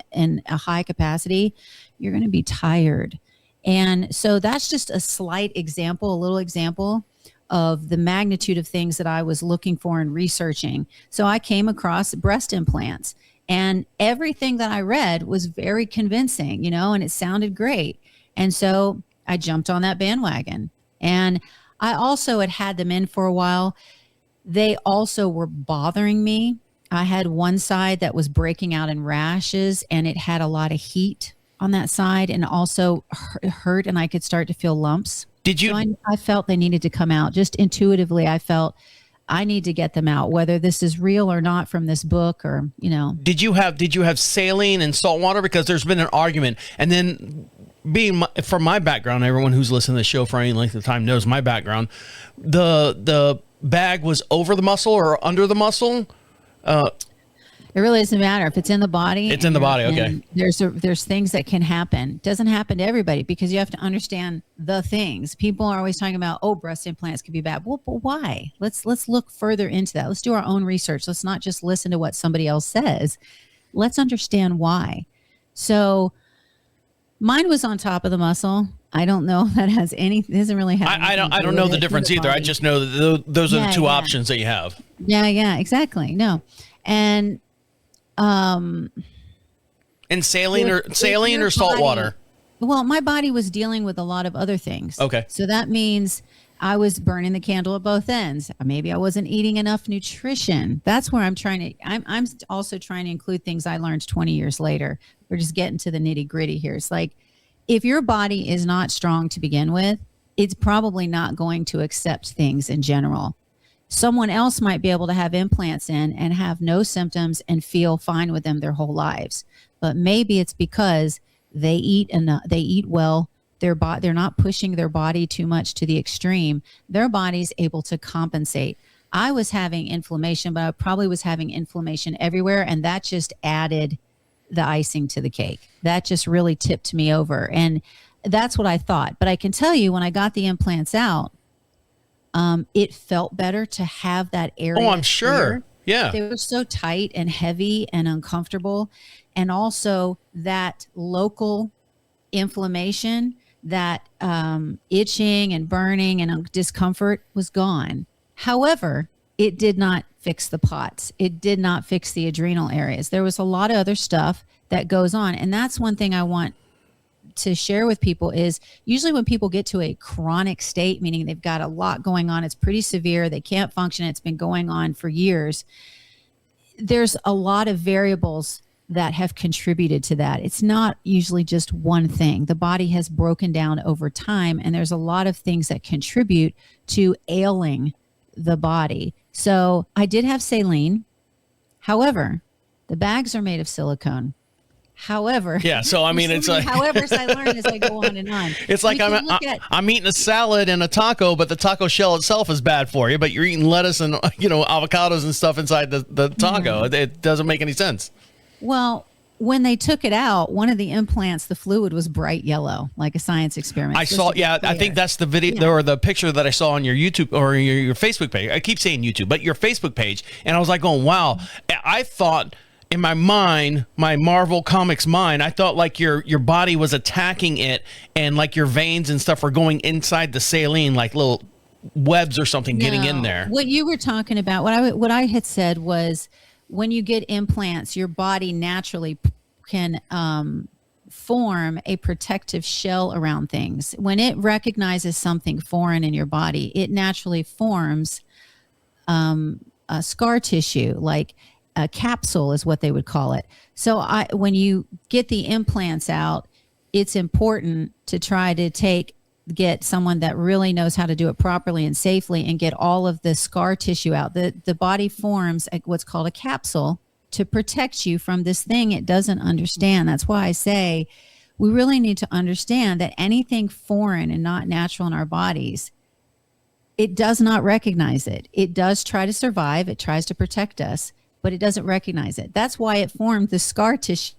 a high capacity, you're going to be tired. And so that's just a slight example, a little example of the magnitude of things that I was looking for and researching. So I came across breast implants. And everything that I read was very convincing, and it sounded great. And so I jumped on that bandwagon. And I also had them in for a while. They also were bothering me. I had one side that was breaking out in rashes, and it had a lot of heat on that side, and also hurt, and I could start to feel lumps. So I felt they needed to come out. Just intuitively, I felt I need to get them out, whether this is real or not from this book, or, Did you have saline and salt water? Because there's been an argument. And then from my background, everyone who's listened to the show for any length of time knows my background. The bag was over the muscle or under the muscle. It really doesn't matter if it's in the body. It's in the body. Okay. There's things that can happen. It doesn't happen to everybody, because you have to understand the things. People are always talking about, breast implants could be bad. Well, but why? Let's look further into that. Let's do our own research. Let's not just listen to what somebody else says. Let's understand why. So mine was on top of the muscle. I don't know if that has it doesn't really have. I don't know the difference either. I just know that those are the two options that you have. Yeah, exactly. No. And saline or salt water? Well, my body was dealing with a lot of other things. Okay. So that means I was burning the candle at both ends. Maybe I wasn't eating enough nutrition. That's where I'm also trying to include things I learned 20 years later. We're just getting to the nitty gritty here. It's like, if your body is not strong to begin with, it's probably not going to accept things in general. Someone else might be able to have implants in and have no symptoms and feel fine with them their whole lives. But maybe it's because they eat well. They're not pushing their body too much to the extreme. Their body's able to compensate. I was having inflammation, but I probably was having inflammation everywhere. And that just added the icing to the cake. That just really tipped me over. And that's what I thought. But I can tell you, when I got the implants out, it felt better to have that area. Oh, I'm sure. Clear. Yeah. They were so tight and heavy and uncomfortable. And also that local inflammation, that itching and burning and discomfort was gone. However, it did not fix the POTS. It did not fix the adrenal areas. There was a lot of other stuff that goes on. And that's one thing I want to share with people is usually when people get to a chronic state, meaning they've got a lot going on, it's pretty severe, they can't function, it's been going on for years, there's a lot of variables that have contributed to that. It's not usually just one thing. The body has broken down over time, and there's a lot of things that contribute to ailing the body. So I did have saline. However, the bags are made of silicone. However, yeah. So I mean, it's like, however, I learned as I go on and on. It's like I'm eating a salad and a taco, but the taco shell itself is bad for you. But you're eating lettuce and avocados and stuff inside the taco. Mm-hmm. It doesn't make any sense. Well, when they took it out, one of the implants, the fluid was bright yellow, like a science experiment. I saw, yeah, I think that's the video or the picture that I saw on your YouTube or your Facebook page. I keep saying YouTube, but your Facebook page. And I was like going, wow. I thought in my mind, my Marvel Comics mind, I thought like your body was attacking it and like your veins and stuff were going inside the saline, like little webs or something getting in there. What you were talking about, what I had said was when you get implants, your body naturally can form a protective shell around things. When it recognizes something foreign in your body, it naturally forms a scar tissue, like a capsule is what they would call it. So when you get the implants out, it's important to try to get someone that really knows how to do it properly and safely and get all of the scar tissue out. The body forms what's called a capsule to protect you from this thing it doesn't understand. That's why I say we really need to understand that anything foreign and not natural in our bodies, it does not recognize it. It does try to survive. It tries to protect us, but it doesn't recognize it. That's why it formed the scar tissue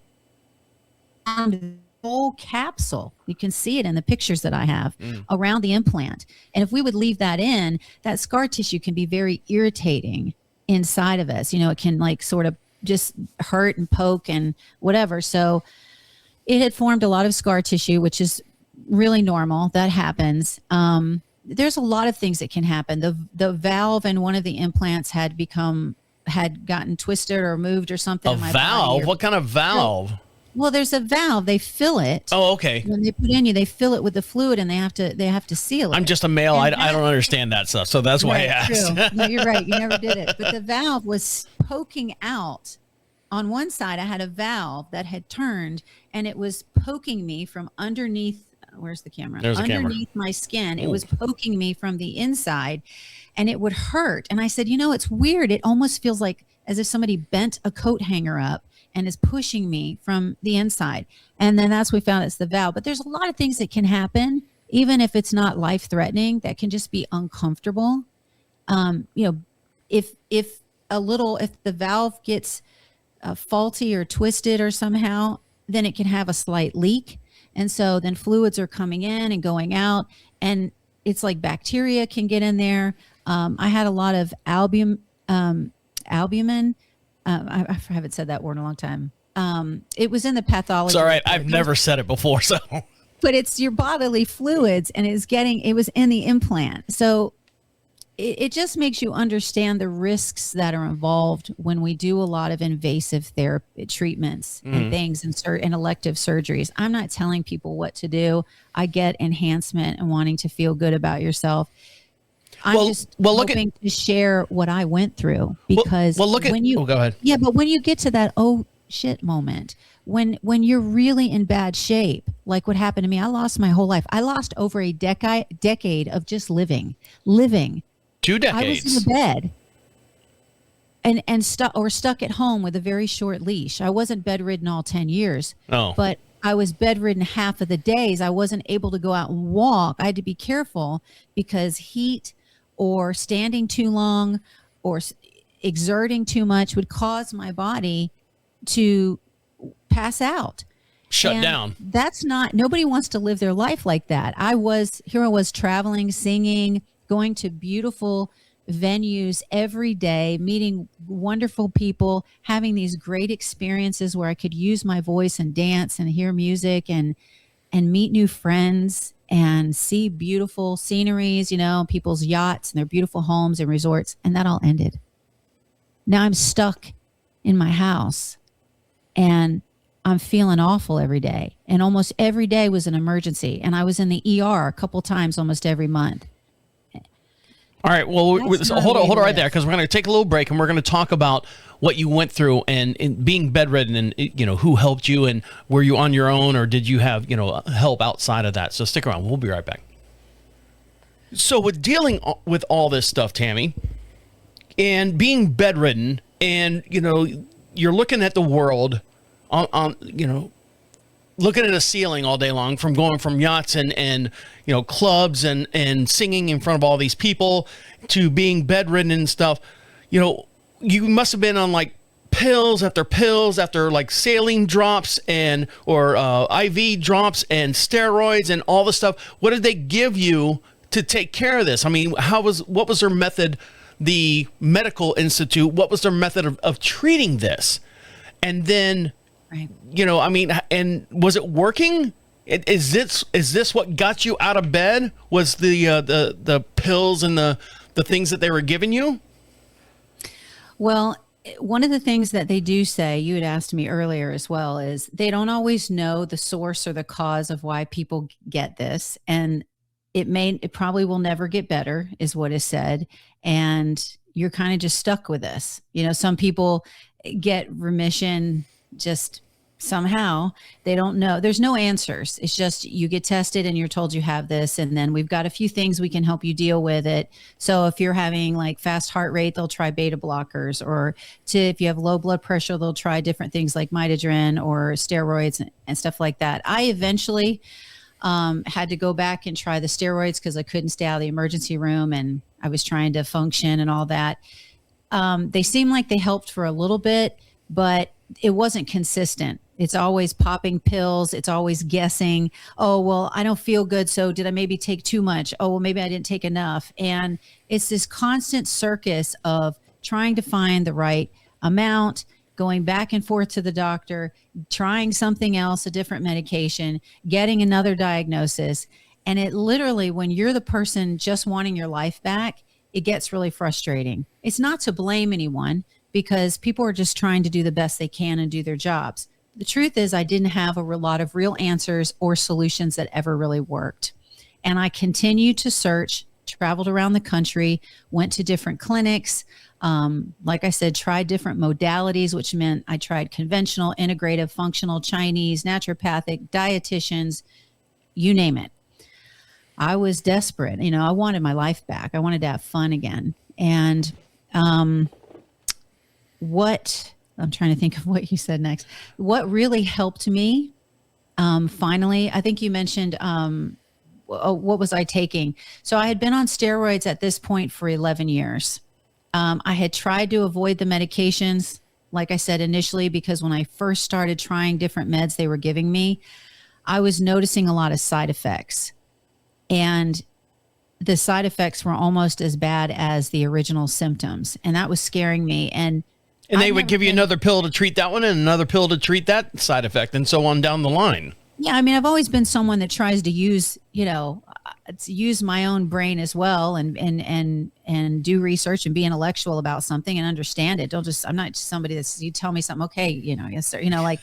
around the whole capsule. You can see it in the pictures that I have around the implant. And if we would leave that in, that scar tissue can be very irritating inside of us. It can like sort of just hurt and poke and whatever. So it had formed a lot of scar tissue, which is really normal. That happens. There's a lot of things that can happen. The valve in one of the implants had gotten twisted or moved or something. A in my valve? body. What kind of valve? Well, there's a valve. They fill it. Oh, okay. When they put in you, they fill it with the fluid, and they have to seal it. I'm just a male. I don't understand that stuff, so that's why I asked. True. No, you're right. You never did it. But the valve was poking out. On one side, I had a valve that had turned, and it was poking me from underneath. Where's the camera? There's the camera. Underneath my skin. Ooh. It was poking me from the inside, and it would hurt. And I said, it's weird. It almost feels like as if somebody bent a coat hanger up and is pushing me from the inside. And then that's when we found it's the valve. But there's a lot of things that can happen, even if it's not life-threatening, that can just be uncomfortable. If the valve gets faulty or twisted or somehow, then it can have a slight leak. And so then fluids are coming in and going out, and it's like bacteria can get in there. I had a lot of albumin. I haven't said that word in a long time. It was in the pathology. It's all right. I've never said it before, so. But it's your bodily fluids, and it was in the implant. So it just makes you understand the risks that are involved when we do a lot of invasive therapy treatments and things and elective surgeries. I'm not telling people what to do. I get enhancement and wanting to feel good about yourself. I'm just hoping to share what I went through, because go ahead. Yeah, but when you get to that oh shit moment, when you're really in bad shape, like what happened to me, I lost my whole life. I lost over a decade of just living. 2 decades. I was in a bed and stuck at home with a very short leash. I wasn't bedridden all 10 years, but I was bedridden half of the days. I wasn't able to go out and walk. I had to be careful because heat or standing too long or exerting too much would cause my body to pass out. Shut down. Nobody wants to live their life like that. I was traveling, singing, going to beautiful venues every day, meeting wonderful people, having these great experiences where I could use my voice and dance and hear music and meet new friends and see beautiful sceneries, people's yachts and their beautiful homes and resorts. And that all ended. Now I'm stuck in my house and I'm feeling awful every day. And almost every day was an emergency. And I was in the ER a couple times almost every month. All right. Well, hold on right there, because we're going to take a little break and we're going to talk about what you went through and being bedridden and, who helped you, and were you on your own or did you have, help outside of that? So stick around. We'll be right back. So with dealing with all this stuff, Tammy, and being bedridden and, you're looking at the world on looking at a ceiling all day long, from going from yachts and clubs and singing in front of all these people to being bedridden and stuff, you must have been on like pills after like saline drops or IV drops and steroids and all the stuff. What did they give you to take care of this? I mean, what was their method? The medical institute, what was their method of treating this? And then, right. And was it working? Is this what got you out of bed? Was the pills and the things that they were giving you? Well, one of the things that they do say, you had asked me earlier as well, is they don't always know the source or the cause of why people get this. And it probably will never get better, is what is said. And you're kind of just stuck with this. Some people get remission just somehow. They don't know. There's no answers. It's just you get tested and you're told you have this. And then we've got a few things we can help you deal with it. So if you're having like fast heart rate, they'll try beta blockers, or if you have low blood pressure, they'll try different things like midodrine or steroids and stuff like that. I eventually had to go back and try the steroids because I couldn't stay out of the emergency room and I was trying to function and all that. They seemed like they helped for a little bit, but it wasn't consistent. It's always popping pills. It's always guessing. Oh, well, I don't feel good. So did I maybe take too much? Oh, well, maybe I didn't take enough. And it's this constant circus of trying to find the right amount, going back and forth to the doctor, trying something else, a different medication, getting another diagnosis. And it literally, when you're the person just wanting your life back, it gets really frustrating. It's not to blame anyone because people are just trying to do the best they can and do their jobs. The truth is I didn't have a lot of real answers or solutions that ever really worked. And I continued to search, traveled around the country, went to different clinics. Like I said, tried different modalities, which meant I tried conventional, integrative, functional, Chinese, naturopathic, dietitians, you name it. I was desperate. I wanted my life back. I wanted to have fun again. And I'm trying to think of what you said next. What really helped me, finally, I think you mentioned, what was I taking? So I had been on steroids at this point for 11 years. I had tried to avoid the medications, like I said initially, because when I first started trying different meds they were giving me, I was noticing a lot of side effects. And the side effects were almost as bad as the original symptoms. And that was scaring me. And they would give you another pill to treat that one and another pill to treat that side effect and so on down the line. Yeah, I mean, I've always been someone that tries to use my own brain as well and do research and be intellectual about something and understand it. I'm not just somebody that's, you tell me something, okay, yes, sir, like,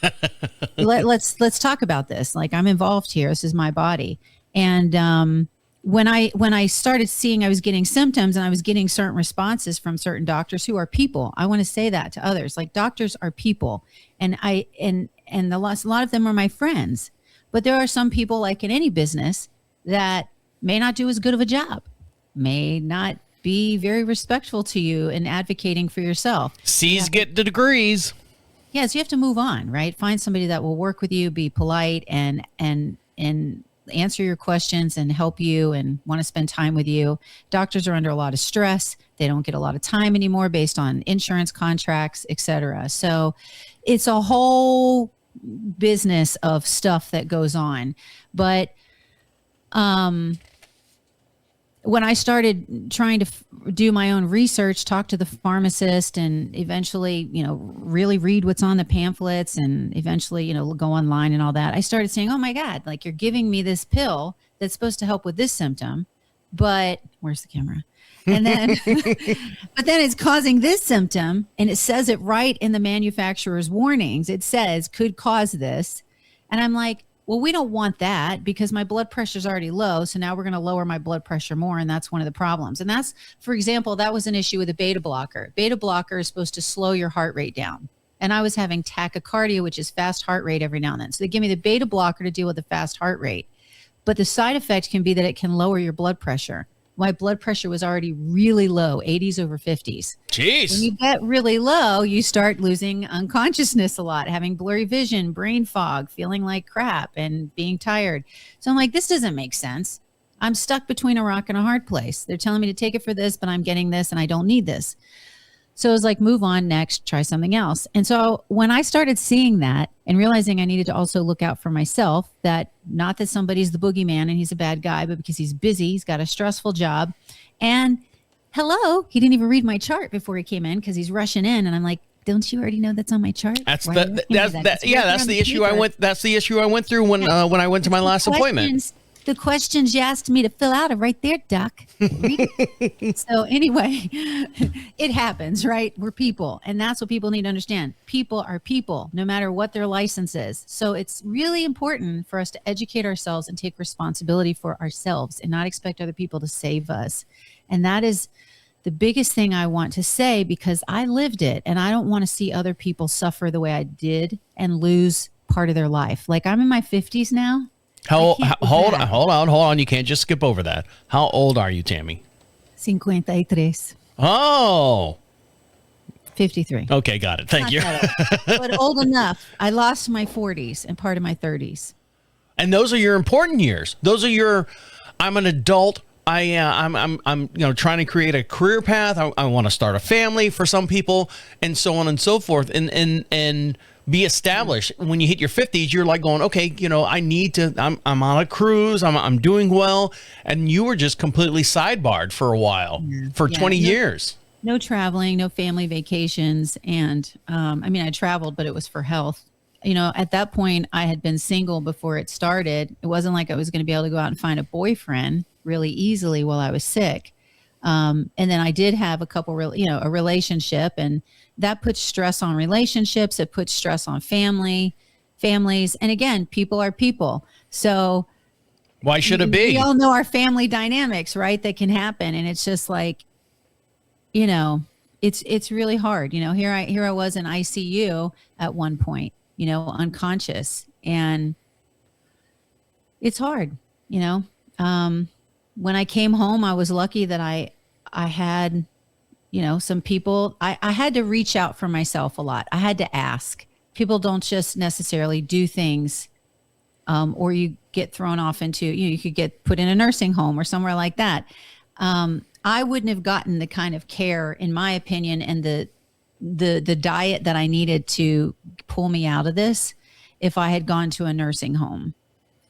let's talk about this. Like, I'm involved here. This is my body. And when I started seeing I was getting symptoms and I was getting certain responses from certain doctors who are people. I want to say that to others, like doctors are people. And a lot of them are my friends, but there are some people, like in any business, that may not do as good of a job, may not be very respectful to you in advocating for yourself. C's get the degrees. Yes, you have to move on, right? Find somebody that will work with you, be polite and answer your questions and help you and want to spend time with you. Doctors are under a lot of stress. They don't get a lot of time anymore based on insurance contracts, etc. So it's a whole business of stuff that goes on. But when I started trying to do my own research, talk to the pharmacist, and eventually, really read what's on the pamphlets and eventually, go online and all that, I started saying, oh my God, like, you're giving me this pill that's supposed to help with this symptom, but where's the camera? And then, but then it's causing this symptom, and it says it right in the manufacturer's warnings. It says could cause this. And I'm like, well, we don't want that because my blood pressure is already low. So now we're going to lower my blood pressure more. And that's one of the problems. And that's, for example, that was an issue with a beta blocker. Beta blocker is supposed to slow your heart rate down. And I was having tachycardia, which is fast heart rate every now and then. So they give me the beta blocker to deal with the fast heart rate. But the side effect can be that it can lower your blood pressure. My blood pressure was already really low, 80s over 50s. Jeez. When you get really low, you start losing unconsciousness a lot, having blurry vision, brain fog, feeling like crap, and being tired. So I'm like, this doesn't make sense. I'm stuck between a rock and a hard place. They're telling me to take it for this, but I'm getting this and I don't need this. So it was like, move on, next, try something else. And so when I started seeing that and realizing I needed to also look out for myself, that not that somebody's the boogeyman and he's a bad guy, but because he's busy, he's got a stressful job. And hello, he didn't even read my chart before he came in because he's rushing in. And I'm like, don't you already know that's on my chart? That's the issue I went through when I went to my last appointment. The questions you asked me to fill out are right there, Doc. So anyway, it happens, right? We're people. And that's what people need to understand. People are people, no matter what their license is. So it's really important for us to educate ourselves and take responsibility for ourselves and not expect other people to save us. And that is the biggest thing I want to say, because I lived it and I don't want to see other people suffer the way I did and lose part of their life. Like, I'm in my 50s now. Hold on. You can't just skip over that. How old are you, Tammy? 53. Oh, 53. okay. Got it. Thank you. But old enough. I lost my 40s and part of my 30s. And those are your important years. Those are your, I'm an adult. I'm trying to create a career path. I want to start a family for some people, and so on and so forth. And be established. When you hit your 50s, you're like going, okay, I need to, I'm on a cruise, I'm doing well. And you were just completely sidebarred for a while, for 20 years. No traveling, no family vacations. And I traveled, but it was for health. At that point, I had been single before it started. It wasn't like I was going to be able to go out and find a boyfriend really easily while I was sick. And then I did have a couple, a relationship, and that puts stress on relationships. It puts stress on families. And again, people are people. So why should it be? We all know our family dynamics, right? That can happen. And it's just like, it's really hard. Here I was in ICU at one point, unconscious, and it's hard, when I came home, I was lucky that I had, some people. I had to reach out for myself a lot. I had to ask. People don't just necessarily do things, or you get thrown off into, you could get put in a nursing home or somewhere like that. I wouldn't have gotten the kind of care, in my opinion, and the diet that I needed to pull me out of this if I had gone to a nursing home.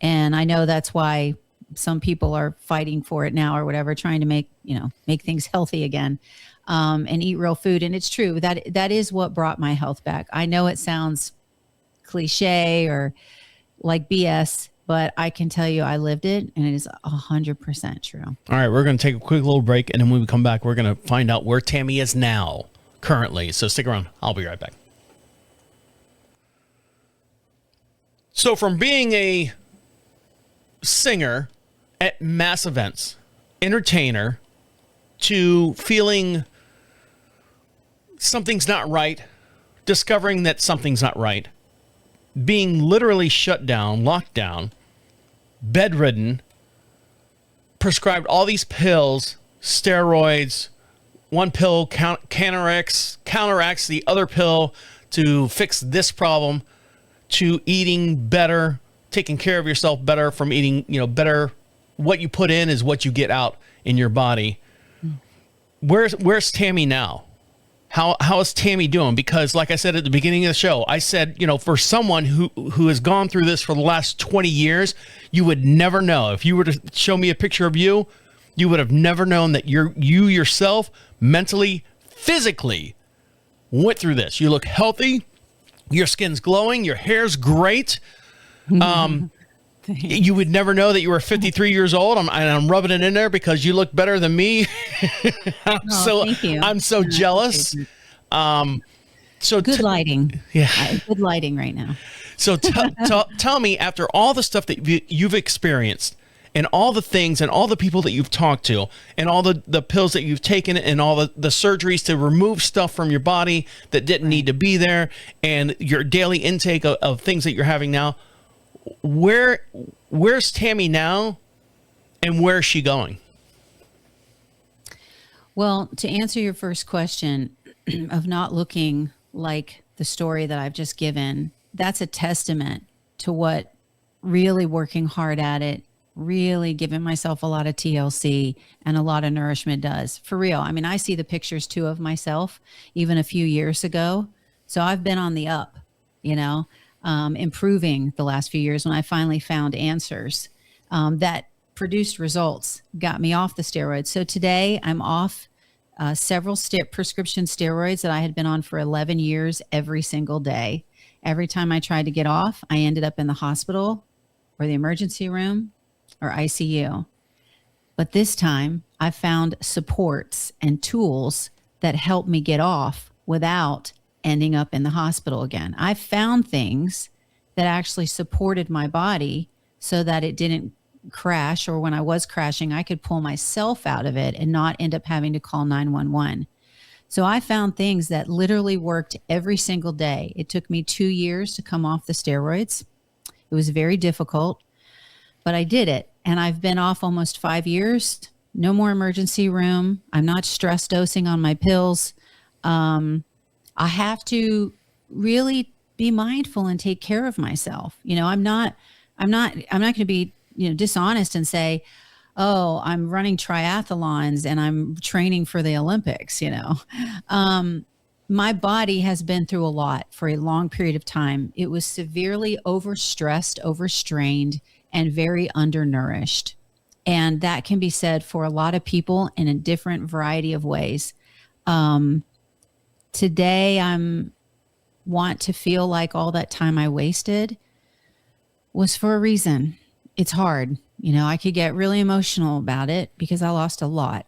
And I know that's why some people are fighting for it now or whatever, trying to make things healthy again, and eat real food. And it's true that is what brought my health back. I know it sounds cliche or like BS, but I can tell you I lived it, and it is 100% true. All right. We're going to take a quick little break. And then when we come back, we're going to find out where Tammy is now currently. So stick around. I'll be right back. So from being a singer at mass events, entertainer, to feeling something's not right, discovering that something's not right, being literally shut down, locked down, bedridden, prescribed all these pills, steroids, one pill counteracts the other pill to fix this problem, to eating better, taking care of yourself better, from eating, better. What you put in is what you get out in your body. Where's Tammy now? How is Tammy doing? Because like I said at the beginning of the show, I said, for someone who has gone through this for the last 20 years, you would never know. If you were to show me a picture of you, you would have never known that you yourself, mentally, physically, went through this. You look healthy. Your skin's glowing. Your hair's great. You would never know that you were 53 years old. I'm rubbing it in there because you look better than me. Thank you. I'm so jealous. So good lighting. Yeah. Good lighting right now. So tell me, after all the stuff that you've experienced, and all the things and all the people that you've talked to, and all the pills that you've taken, and all the surgeries to remove stuff from your body that didn't need to be there, and your daily intake of things that you're having now, where's Tammy now, and where is she going? Well, to answer your first question of not looking like the story that I've just given, that's a testament to what really working hard at it, really giving myself a lot of TLC and a lot of nourishment does. For real. I mean, I see the pictures too of myself even a few years ago. So I've been on the up, improving the last few years when I finally found answers that produced results, got me off the steroids. So today I'm off several prescription steroids that I had been on for 11 years every single day. Every time I tried to get off, I ended up in the hospital or the emergency room or ICU. But this time I found supports and tools that help me get off without ending up in the hospital again. I found things that actually supported my body so that it didn't crash, or when I was crashing, I could pull myself out of it and not end up having to call 911. So I found things that literally worked every single day. It took me 2 years to come off the steroids. It was very difficult, but I did it. And I've been off almost 5 years. No more emergency room. I'm not stress dosing on my pills. I have to really be mindful and take care of myself. I'm not going to be, dishonest and say, oh, I'm running triathlons and I'm training for the Olympics. My body has been through a lot for a long period of time. It was severely overstressed, overstrained, and very undernourished. And that can be said for a lot of people in a different variety of ways. Today, want to feel like all that time I wasted was for a reason. It's hard. I could get really emotional about it because I lost a lot.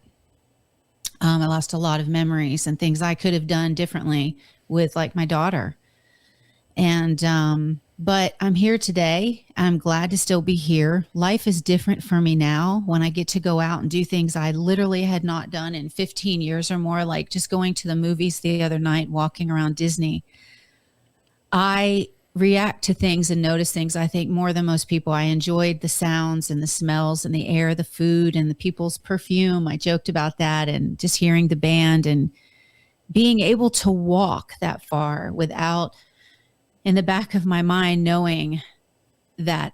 I lost a lot of memories and things I could have done differently with, like, my daughter. And, but I'm here today. I'm glad to still be here. Life is different for me now when I get to go out and do things I literally had not done in 15 years or more, like just going to the movies the other night, walking around Disney. I react to things and notice things, I think, more than most people. I enjoyed the sounds and the smells and the air, the food and the people's perfume. I joked about that, and just hearing the band and being able to walk that far without, in the back of my mind, knowing that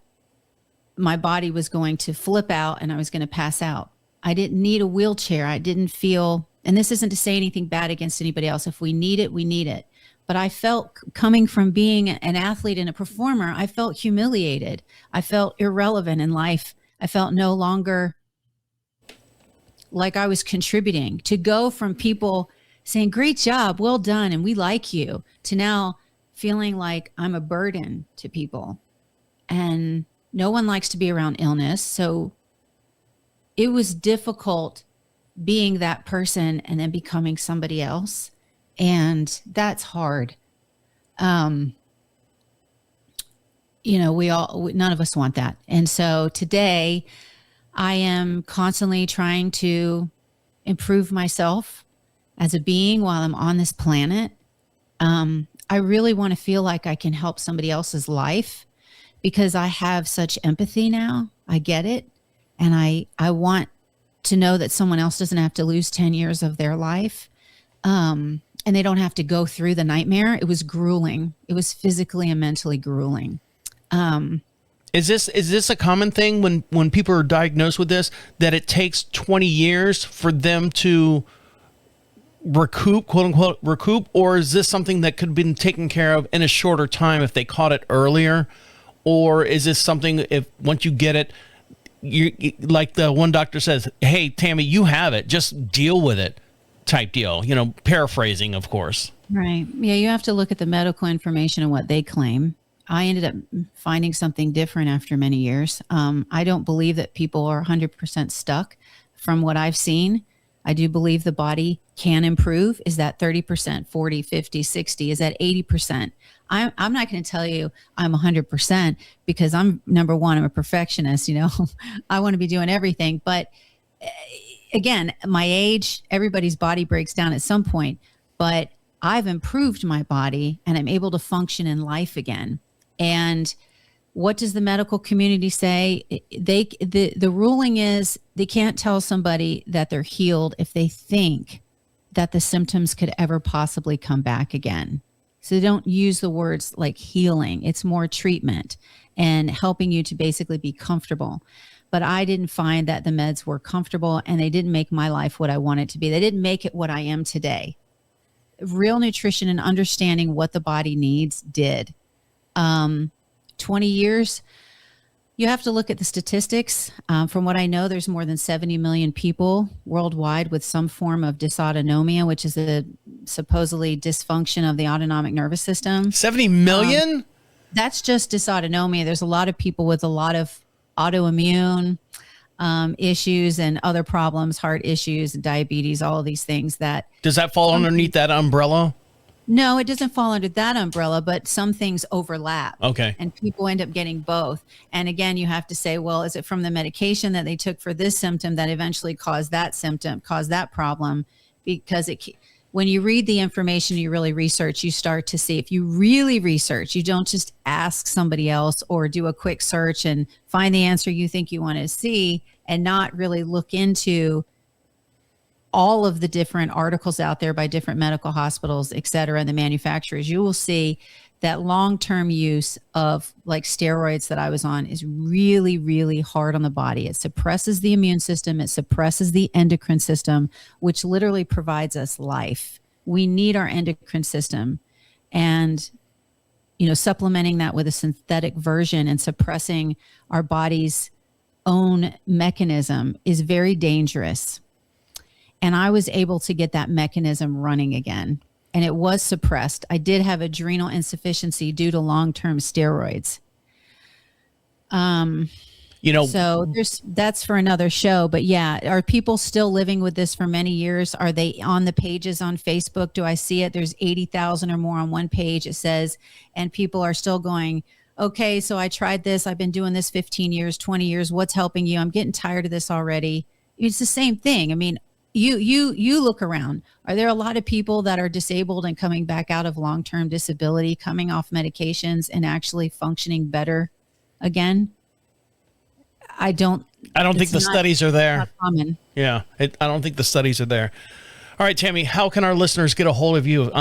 my body was going to flip out and I was going to pass out. I didn't need a wheelchair. I didn't feel, and this isn't to say anything bad against anybody else. If we need it, we need it. But I felt, coming from being an athlete and a performer, I felt humiliated. I felt irrelevant in life. I felt no longer like I was contributing. To go from people saying, great job, well done, and we like you, to now feeling like I'm a burden to people. And no one likes to be around illness. So it was difficult being that person and then becoming somebody else. And that's hard. None of us want that. And so today I am constantly trying to improve myself as a being while I'm on this planet. I really want to feel like I can help somebody else's life because I have such empathy now. I get it. And I want to know that someone else doesn't have to lose 10 years of their life. And they don't have to go through the nightmare. It was grueling. It was physically and mentally grueling. Is this a common thing when people are diagnosed with this, that it takes 20 years for them to recoup, quote unquote, recoup? Or is this something that could have been taken care of in a shorter time if they caught it earlier? Or is this something, if once you get it, you like the one doctor says, hey, Tammy, you have it, just deal with it, type deal, paraphrasing, of course. Right. Yeah. You have to look at the medical information and what they claim. I ended up finding something different after many years. I don't believe that people are 100% stuck. From what I've seen, I do believe the body can improve. Is that 30%, 40, 50, 60? Is that 80%? I'm not going to tell you I'm 100% because I'm, number one, I'm a perfectionist. I want to be doing everything. But again, my age, everybody's body breaks down at some point, but I've improved my body and I'm able to function in life again. And what does the medical community say? The ruling is they can't tell somebody that they're healed if they think that the symptoms could ever possibly come back again. So they don't use the words like healing. It's more treatment and helping you to basically be comfortable. But I didn't find that the meds were comfortable and they didn't make my life what I want it to be. They didn't make it what I am today. Real nutrition and understanding what the body needs did. 20 years, you have to look at the statistics. From what I know, there's more than 70 million people worldwide with some form of dysautonomia, which is a supposedly dysfunction of the autonomic nervous system. 70 million? That's just dysautonomia. There's a lot of people with a lot of autoimmune issues and other problems, heart issues, diabetes, all of these things that. Does that fall underneath that umbrella? No, it doesn't fall under that umbrella, but some things overlap. Okay. And people end up getting both. And again, you have to say, well, is it from the medication that they took for this symptom that eventually caused that symptom, caused that problem? Because when you read the information, you really research, you start to see. If you really research, you don't just ask somebody else or do a quick search and find the answer you think you want to see and not really look into all of the different articles out there by different medical hospitals, et cetera, and the manufacturers, you will see that long-term use of like steroids that I was on is really, really hard on the body. It suppresses the immune system. It suppresses the endocrine system, which literally provides us life. We need our endocrine system. And, supplementing that with a synthetic version and suppressing our body's own mechanism is very dangerous. And I was able to get that mechanism running again. And it was suppressed. I did have adrenal insufficiency due to long-term steroids. So that's for another show. But yeah, are people still living with this for many years? Are they on the pages on Facebook? Do I see it? There's 80,000 or more on one page, it says, and people are still going, okay, so I tried this. I've been doing this 15 years, 20 years. What's helping you? I'm getting tired of this already. It's the same thing. I mean, you look around. Are there a lot of people that are disabled and coming back out of long-term disability, coming off medications and actually functioning better again? I don't think the studies are there. Not common. Yeah, I don't think the studies are there. All right, Tammy, how can our listeners get a hold of you?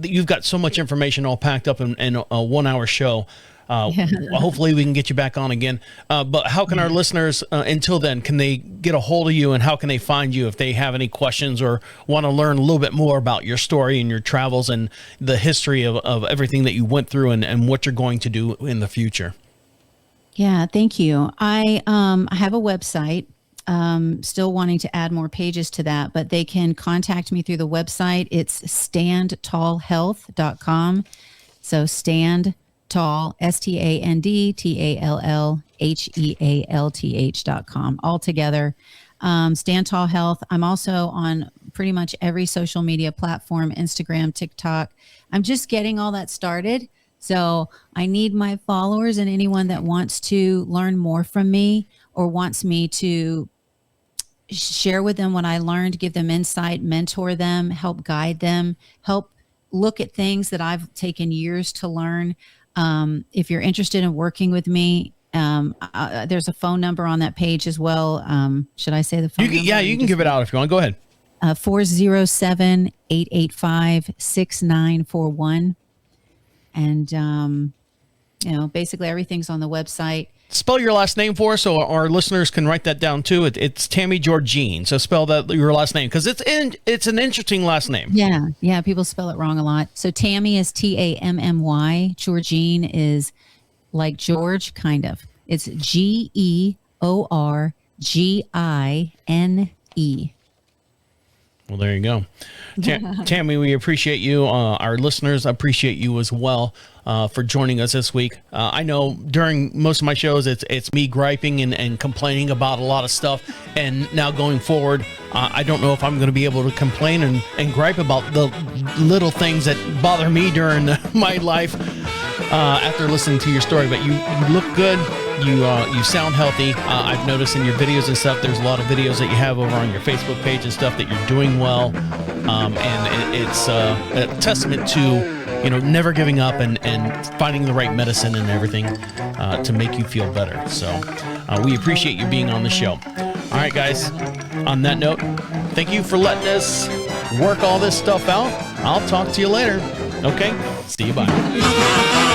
You've got so much information all packed up in a 1-hour show. Hopefully we can get you back on again. But how can our listeners, until then, can they get a hold of you, and how can they find you if they have any questions or want to learn a little bit more about your story and your travels and the history of everything that you went through and what you're going to do in the future? Yeah, thank you. I have a website. Still wanting to add more pages to that, but they can contact me through the website. It's standtallhealth.com. So stand tall, STANDTALLHEALTH.com, all together. Stand Tall Health. I'm also on pretty much every social media platform, Instagram, TikTok. I'm just getting all that started. So I need my followers and anyone that wants to learn more from me or wants me to share with them what I learned, give them insight, mentor them, help guide them, help look at things that I've taken years to learn. If you're interested in working with me, there's a phone number on that page as well. Should I say the phone number? Yeah, you can give it out if you want. Go ahead. 407-885-6941. And, basically everything's on the website. Spell your last name for us so our listeners can write that down too. It's Tammy Georgine. So spell your last name because it's an interesting last name. Yeah. People spell it wrong a lot. So Tammy is Tammy. Georgine is like George, kind of. It's Georgine. Well, there you go. Tammy, we appreciate you. Our listeners appreciate you as well for joining us this week. I know during most of my shows, it's me griping and complaining about a lot of stuff. And now going forward, I don't know if I'm going to be able to complain and gripe about the little things that bother me during my life after listening to your story. But you look good. You sound healthy. I've noticed in your videos and stuff, there's a lot of videos that you have over on your Facebook page and stuff that you're doing well. And it's a testament to, never giving up and finding the right medicine and everything to make you feel better. So we appreciate you being on the show. All right, guys, on that note, thank you for letting us work all this stuff out. I'll talk to you later. Okay? See you. Bye.